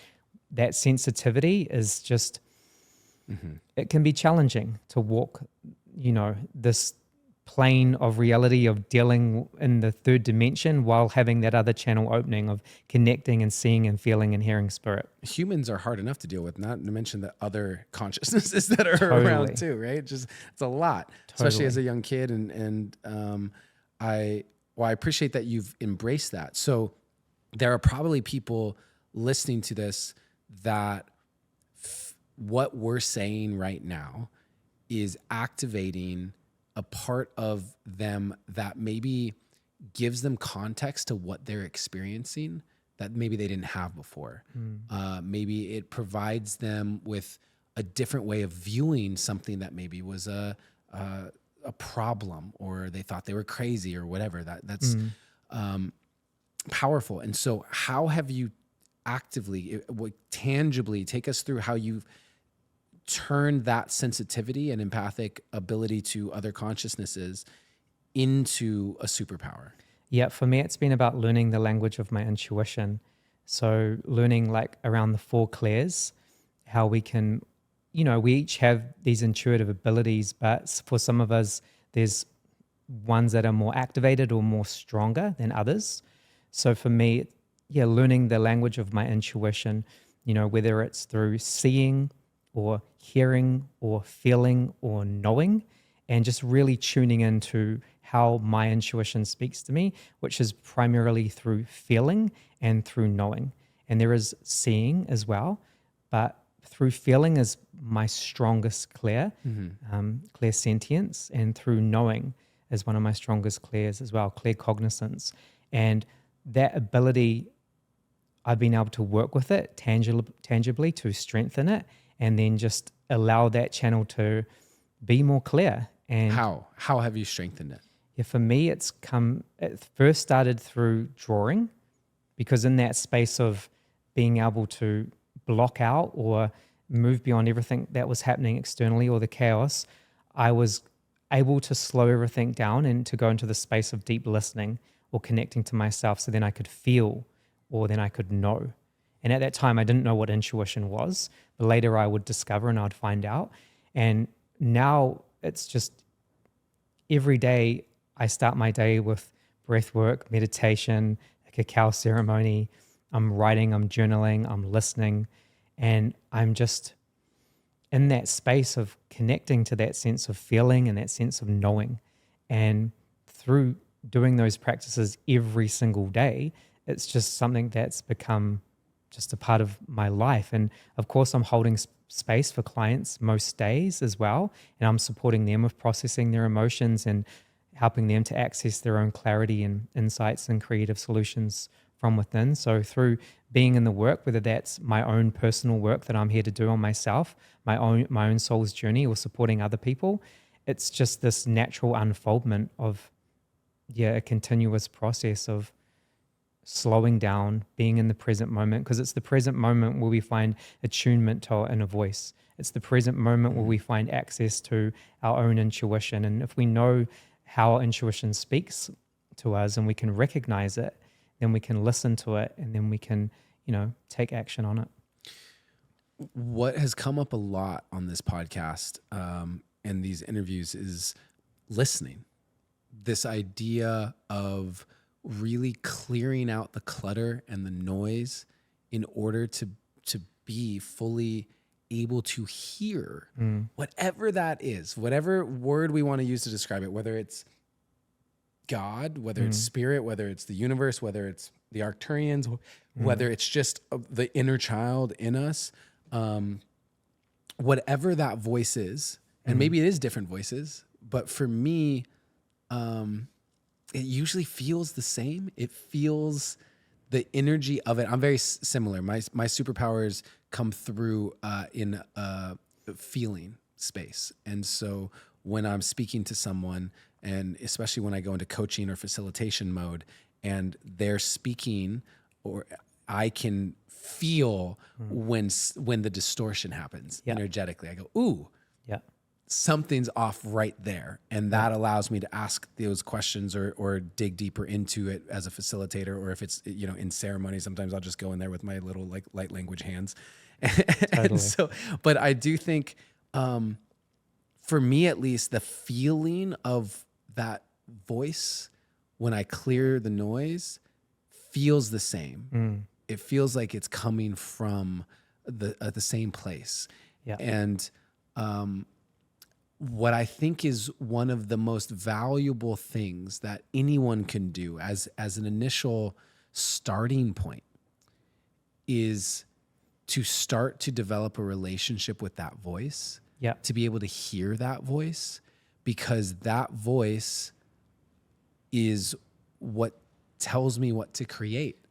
that sensitivity is just, it can be challenging to walk, this plane of reality of dealing in the third dimension while having that other channel opening of connecting and seeing and feeling and hearing spirit. Humans are hard enough to deal with, not to mention the other consciousnesses that are around too, right? It's a lot, especially as a young kid. And I appreciate that you've embraced that. So there are probably people listening to this that what we're saying right now is activating a part of them that maybe gives them context to what they're experiencing that maybe they didn't have before. Maybe it provides them with a different way of viewing something that maybe was a problem, or they thought they were crazy or whatever. That's powerful. And so how have you tangibly take us through how you've turned that sensitivity and empathic ability to other consciousnesses into a superpower? Yeah, for me, it's been about learning the language of my intuition. So learning around the four clairs, how we can, we each have these intuitive abilities, but for some of us, there's ones that are more activated or more stronger than others. So for me, learning the language of my intuition, whether it's through seeing or hearing or feeling or knowing, and just really tuning into how my intuition speaks to me, which is primarily through feeling and through knowing. And there is seeing as well, but through feeling is my strongest clear, clear sentience, and through knowing is one of my strongest clears as well, clear cognizance. And that ability, I've been able to work with it tangibly to strengthen it, and then just allow that channel to be more clear. And How have you strengthened it? yeah, for me, it first started through drawing, because in that space of being able to block out or move beyond everything that was happening externally or the chaos, I was able to slow everything down and to go into the space of deep listening or connecting to myself, so then I could feel, or then I could know. And at that time, I didn't know what intuition was, but later I would discover and I'd find out. And now it's just every day I start my day with breath work, meditation, a cacao ceremony. I'm writing, I'm journaling, I'm listening, and I'm just in that space of connecting to that sense of feeling and that sense of knowing. And through doing those practices every single day, it's just something that's become just a part of my life. And of course, I'm holding space for clients most days as well. And I'm supporting them with processing their emotions and helping them to access their own clarity and insights and creative solutions from within. So through being in the work, whether that's my own personal work that I'm here to do on myself, my own soul's journey, or supporting other people, it's just this natural unfoldment of a continuous process of slowing down, being in the present moment, because it's the present moment where we find attunement to our inner voice. It's the present moment where we find access to our own intuition. And if we know how our intuition speaks to us and we can recognize it, then we can listen to it, and then we can, take action on it. What has come up a lot on this podcast and these interviews is listening. This idea of really clearing out the clutter and the noise in order to be fully able to hear whatever that is, whatever word we want to use to describe it, whether it's God, whether it's spirit, whether it's the universe, whether it's the Arcturians, whether it's just the inner child in us, whatever that voice is, and maybe it is different voices, but for me, it usually feels the same. It feels the energy of it. I'm very similar. My superpowers come through in a feeling space. And so when I'm speaking to someone, and especially when I go into coaching or facilitation mode and they're speaking, or I can feel when the distortion happens energetically. I go, ooh, something's off right there. And that allows me to ask those questions or dig deeper into it as a facilitator, or if it's, in ceremony, sometimes I'll just go in there with my little light language hands. And so, but I do think, for me, at least, the feeling of that voice when I clear the noise feels the same. It feels like it's coming from the same place. And, what I think is one of the most valuable things that anyone can do as an initial starting point is to start to develop a relationship with that voice, to be able to hear that voice, because that voice is what tells me what to create.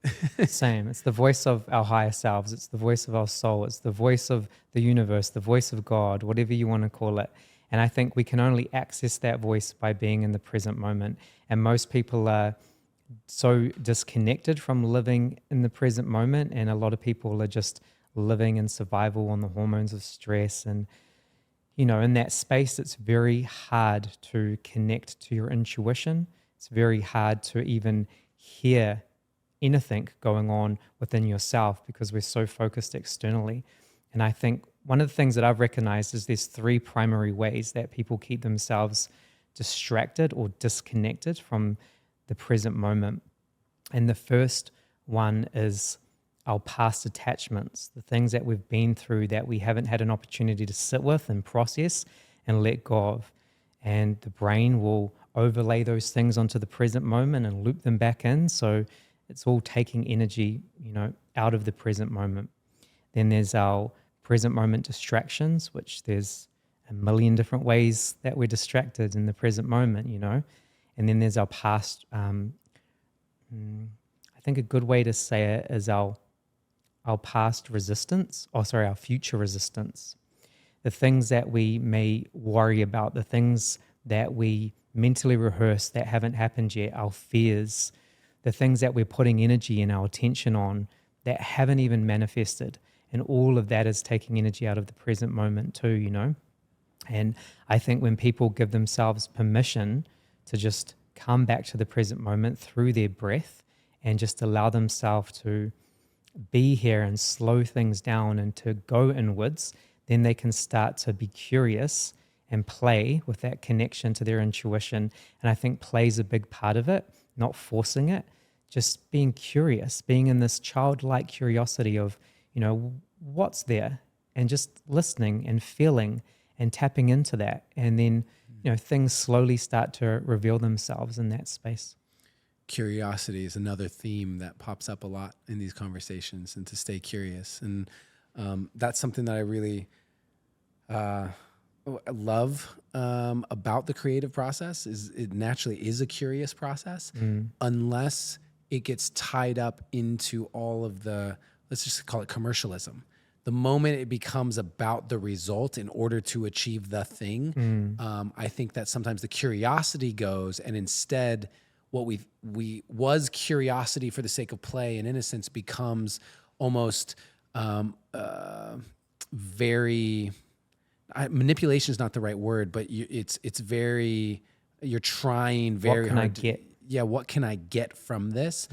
Same. It's the voice of our higher selves. It's the voice of our soul. It's the voice of the universe, the voice of God, whatever you want to call it. And I think we can only access that voice by being in the present moment. And most people are so disconnected from living in the present moment. And a lot of people are just living in survival on the hormones of stress. And, in that space, it's very hard to connect to your intuition. It's very hard to even hear anything going on within yourself because we're so focused externally. And I think one of the things that I've recognized is there's 3 primary ways that people keep themselves distracted or disconnected from the present moment. And the first one is our past attachments, the things that we've been through that we haven't had an opportunity to sit with and process and let go of. And the brain will overlay those things onto the present moment and loop them back in. So it's all taking energy, out of the present moment. Then there's our present moment distractions, which there's a million different ways that we're distracted in the present moment, you know. And then there's our past. I think a good way to say it is our past resistance, or sorry, our future resistance. The things that we may worry about, the things that we mentally rehearse that haven't happened yet, our fears, the things that we're putting energy and our attention on that haven't even manifested. And all of that is taking energy out of the present moment too, you know? And I think when people give themselves permission to just come back to the present moment through their breath and just allow themselves to be here and slow things down and to go inwards, then they can start to be curious and play with that connection to their intuition. And I think play is a big part of it, not forcing it, just being curious, being in this childlike curiosity of, you know, what's there, and just listening and feeling and tapping into that. And then, you know, things slowly start to reveal themselves in that space. Curiosity is another theme that pops up a lot in these conversations, and to stay curious. And that's something that I really love about the creative process. Is it naturally is a curious process, unless it gets tied up into all of the, let's just call it commercialism. The moment it becomes about the result in order to achieve the thing, I think that sometimes the curiosity goes, and instead what we was curiosity for the sake of play and innocence becomes almost very, manipulation is not the right word, but it's very, you're trying very hard. What can I get? Yeah, what can I get from this?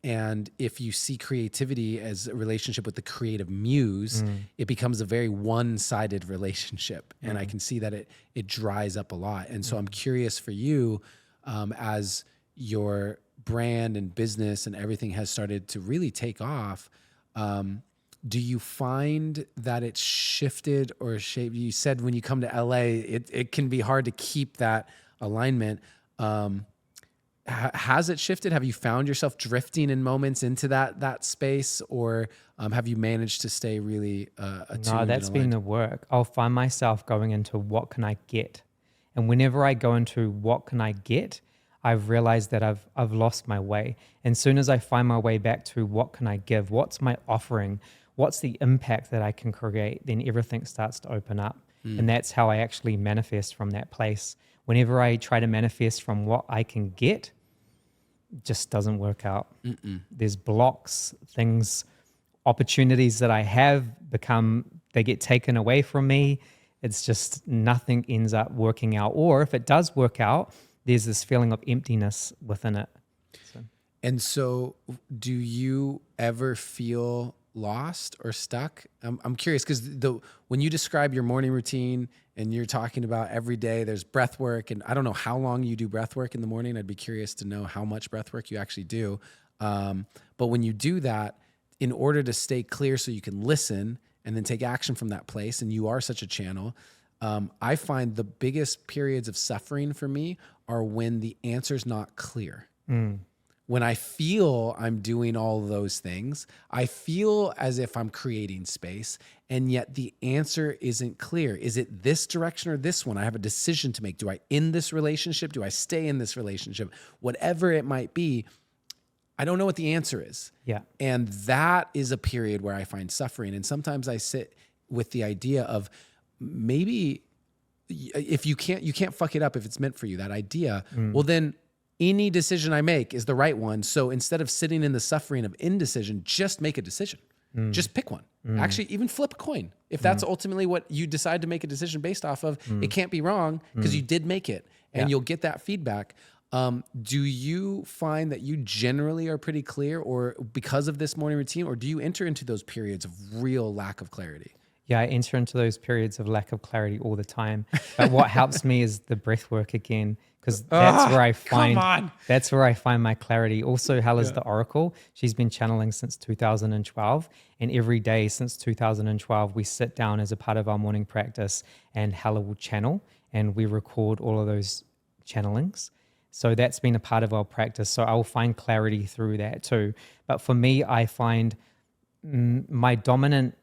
And if you see creativity as a relationship with the creative muse, it becomes a very one-sided relationship. And I can see that it dries up a lot. And so I'm curious for you, as your brand and business and everything has started to really take off, do you find that it's shifted or shaped? You said when you come to LA, it can be hard to keep that alignment. Has it shifted? Have you found yourself drifting in moments into that space, or have you managed to stay really attuned? No, that's been the work. I'll find myself going into what can I get? And whenever I go into what can I get, I've realized that I've lost my way. And soon as I find my way back to what can I give? What's my offering? What's the impact that I can create? Then everything starts to open up. And that's how I actually manifest from that place. Whenever I try to manifest from what I can get, it just doesn't work out. There's blocks, things, opportunities that I have they get taken away from me. It's just nothing ends up working out. Or if it does work out, there's this feeling of emptiness within it. And so do you ever feel lost or stuck? I'm curious, because when you describe your morning routine and you're talking about every day there's breath work, and I don't know how long you do breath work in the morning. I'd be curious to know how much breath work you actually do. But when you do that, in order to stay clear so you can listen and then take action from that place, and you are such a channel, I find the biggest periods of suffering for me are when the answer's not clear. When I feel I'm doing all those things, I feel as if I'm creating space, and yet the answer isn't clear. Is it this direction or this one? I have a decision to make. Do I end this relationship? Do I stay in this relationship? Whatever it might be, I don't know what the answer is. Yeah. And that is a period where I find suffering. And sometimes I sit with the idea of maybe if you can't fuck it up if it's meant for you, that idea, well then any decision I make is the right one. So instead of sitting in the suffering of indecision, just make a decision. Just pick one. Actually, even flip a coin. If that's ultimately what you decide to make a decision based off of, it can't be wrong because you did make it, and you'll get that feedback. Do you find that you generally are pretty clear, or because of this morning routine, or do you enter into those periods of real lack of clarity? Yeah, I enter into those periods of lack of clarity all the time. But what helps me is the breath work again, because that's where I find my clarity. Also, Hella's the Oracle. She's been channeling since 2012, and every day since 2012, we sit down as a part of our morning practice, and Hella will channel, and we record all of those channelings. So that's been a part of our practice. So I will find clarity through that too. But for me, I find my dominant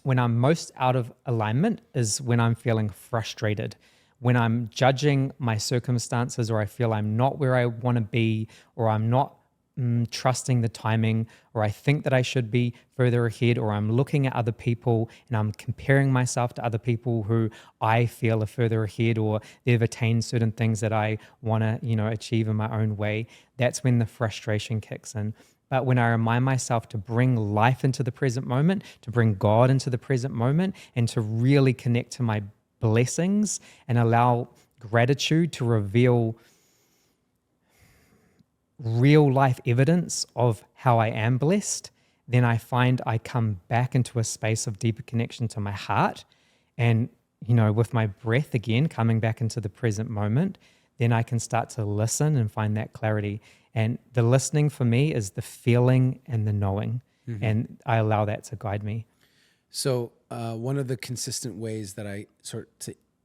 when I'm most out of alignment is when I'm feeling frustrated, when I'm judging my circumstances, or I feel I'm not where I want to be, or I'm not trusting the timing, or I think that I should be further ahead, or I'm looking at other people and I'm comparing myself to other people who I feel are further ahead, or they've attained certain things that I want to, achieve in my own way. That's when the frustration kicks in. But when I remind myself to bring life into the present moment, to bring God into the present moment, and to really connect to my blessings and allow gratitude to reveal real life evidence of how I am blessed, then I find I come back into a space of deeper connection to my heart. And, with my breath again, coming back into the present moment, then I can start to listen and find that clarity. And the listening for me is the feeling and the knowing. And I allow that to guide me. So one of the consistent ways that I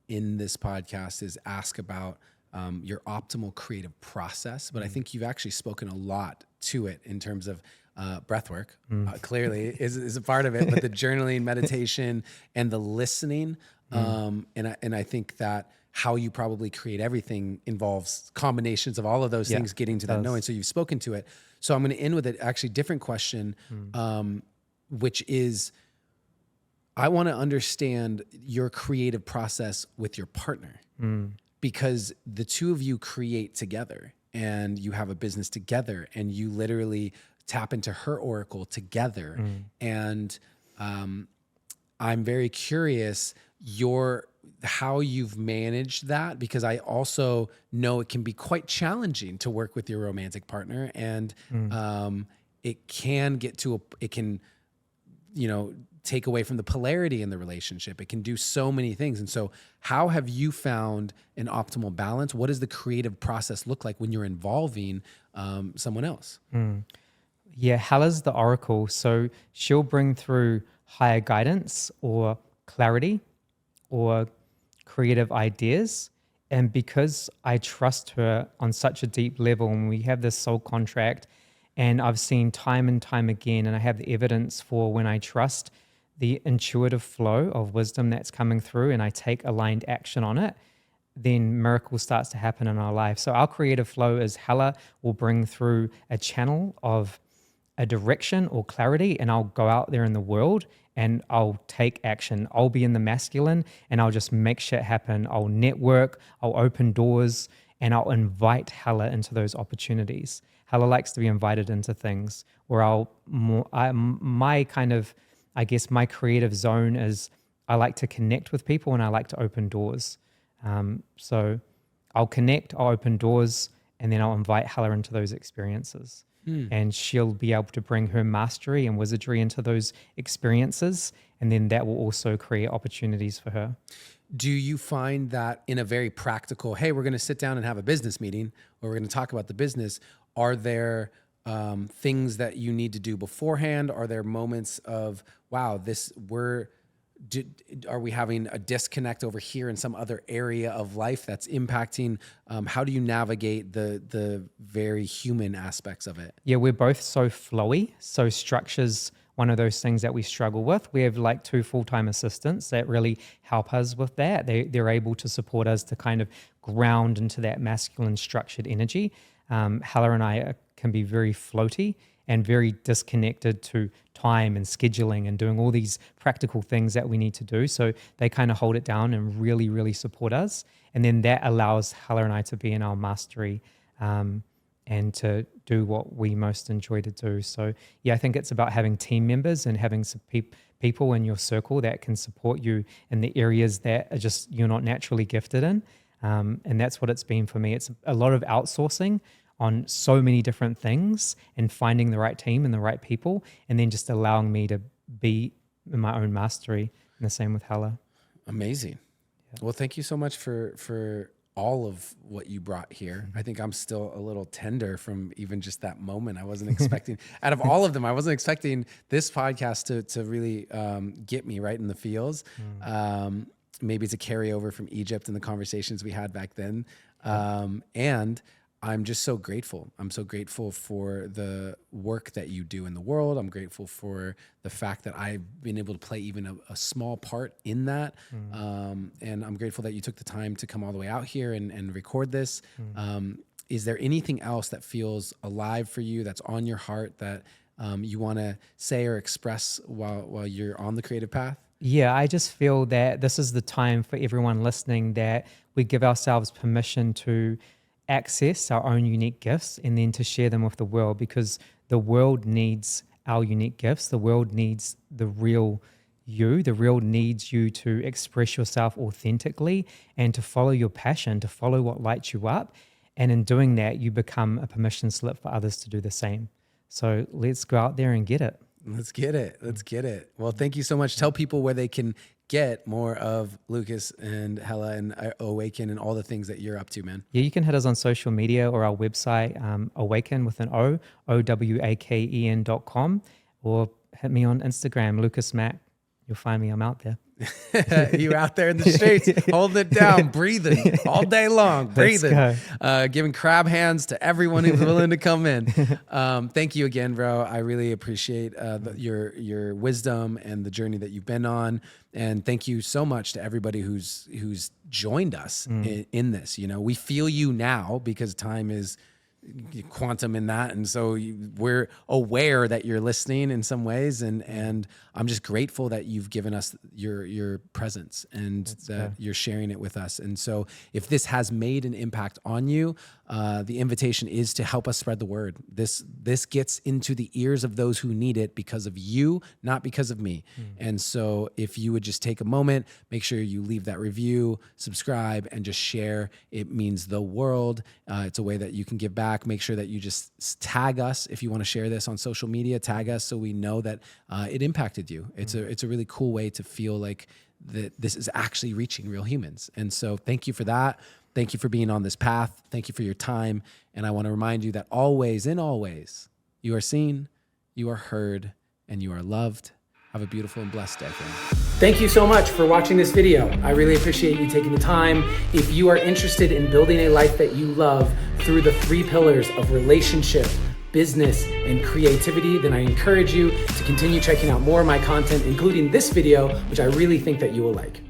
in this podcast is ask about your optimal creative process, but I think you've actually spoken a lot to it in terms of breathwork. Clearly is a part of it, but the journaling, meditation, and the listening, and I think that how you probably create everything involves combinations of all of those things getting to that knowing. So you've spoken to it. So I'm going to end with an actually different question, which is, I want to understand your creative process with your partner. Because the two of you create together and you have a business together and you literally tap into her oracle together. And I'm very curious how you've managed that, because I also know it can be quite challenging to work with your romantic partner, and it can take away from the polarity in the relationship. It can do so many things. And so how have you found an optimal balance? What does the creative process look like when you're involving someone else? Yeah, Hala's the oracle. So she'll bring through higher guidance or clarity or creative ideas. And because I trust her on such a deep level, and we have this soul contract, and I've seen time and time again, and I have the evidence for when I trust the intuitive flow of wisdom that's coming through and I take aligned action on it, then miracle starts to happen in our life. So our creative flow is Hala will bring through a channel of a direction or clarity, and I'll go out there in the world and I'll take action. I'll be in the masculine and I'll just make shit happen. I'll network, I'll open doors, and I'll invite Hala into those opportunities. Hala likes to be invited into things where my creative zone is I like to connect with people and I like to open doors. So I'll connect, I'll open doors, and then I'll invite Hala into those experiences. And she'll be able to bring her mastery and wizardry into those experiences. And then that will also create opportunities for her. Do you find that in a very practical, hey, we're going to sit down and have a business meeting, or we're going to talk about the business, are there things that you need to do beforehand? Are there moments of, wow, are we having a disconnect over here in some other area of life that's impacting? How do you navigate the very human aspects of it? Yeah, we're both so flowy. So structure's one of those things that we struggle with. We have like 2 full-time assistants that really help us with that. They're able to support us to kind of ground into that masculine structured energy. Hala and I can be very floaty and very disconnected to time and scheduling and doing all these practical things that we need to do. So they kind of hold it down and really, really support us. And then that allows Hala and I to be in our mastery and to do what we most enjoy to do. So yeah, I think it's about having team members and having some people in your circle that can support you in the areas that are just you're not naturally gifted in. And that's what it's been for me. It's a lot of outsourcing on so many different things and finding the right team and the right people, and then just allowing me to be in my own mastery. And the same with Hala. Amazing. Yeah. Well, thank you so much for all of what you brought here. I think I'm still a little tender from even just that moment. I wasn't expecting, out of all of them, I wasn't expecting this podcast to really get me right in the feels. Maybe it's a carryover from Egypt and the conversations we had back then. And I'm just so grateful. I'm so grateful for the work that you do in the world. I'm grateful for the fact that I've been able to play even a small part in that. And I'm grateful that you took the time to come all the way out here and record this. Is there anything else that feels alive for you, that's on your heart, that you want to say or express while you're on the creative path? Yeah, I just feel that this is the time for everyone listening that we give ourselves permission to access our own unique gifts and then to share them with the world, because the world needs our unique gifts. The world needs the real you. The world needs you to express yourself authentically and to follow your passion, to follow what lights you up. And in doing that, you become a permission slip for others to do the same. So let's go out there and get it. Let's get it. Let's get it. Well, thank you so much. Tell people where they can get more of Lukis and Hella and Awaken and all the things that you're up to, man. Yeah, you can hit us on social media or our website, Awaken with an O, OWAKEN.com, or hit me on Instagram, Lukis Mac. You'll find me. I'm out there. You out there in the streets, holding it down, breathing all day long, breathing, giving crab hands to everyone who's willing to come in. Thank you again, bro. I really appreciate your wisdom and the journey that you've been on. And thank you so much to everybody who's joined us in this. You know, we feel you now because time is quantum in that, and so we're aware that you're listening in some ways, and I'm just grateful that you've given us your presence and that you're sharing it with us. And so if this has made an impact on you, the invitation is to help us spread the word. This gets into the ears of those who need it because of you, not because of me. And so if you would just take a moment, make sure you leave that review, subscribe, and just share. It means the world. It's a way that you can give back. Make sure that you just tag us if you want to share this on social media. Tag us so we know that it impacted you. It's a really cool way to feel like that this is actually reaching real humans. And so thank you for that. Thank you for being on this path. Thank you for your time. And I want to remind you that always, in all ways, you are seen, you are heard, and you are loved. Have a beautiful and blessed day, friend. Thank you so much for watching this video. I really appreciate you taking the time. If you are interested in building a life that you love through the 3 pillars of relationship, business, and creativity, then I encourage you to continue checking out more of my content, including this video, which I really think that you will like.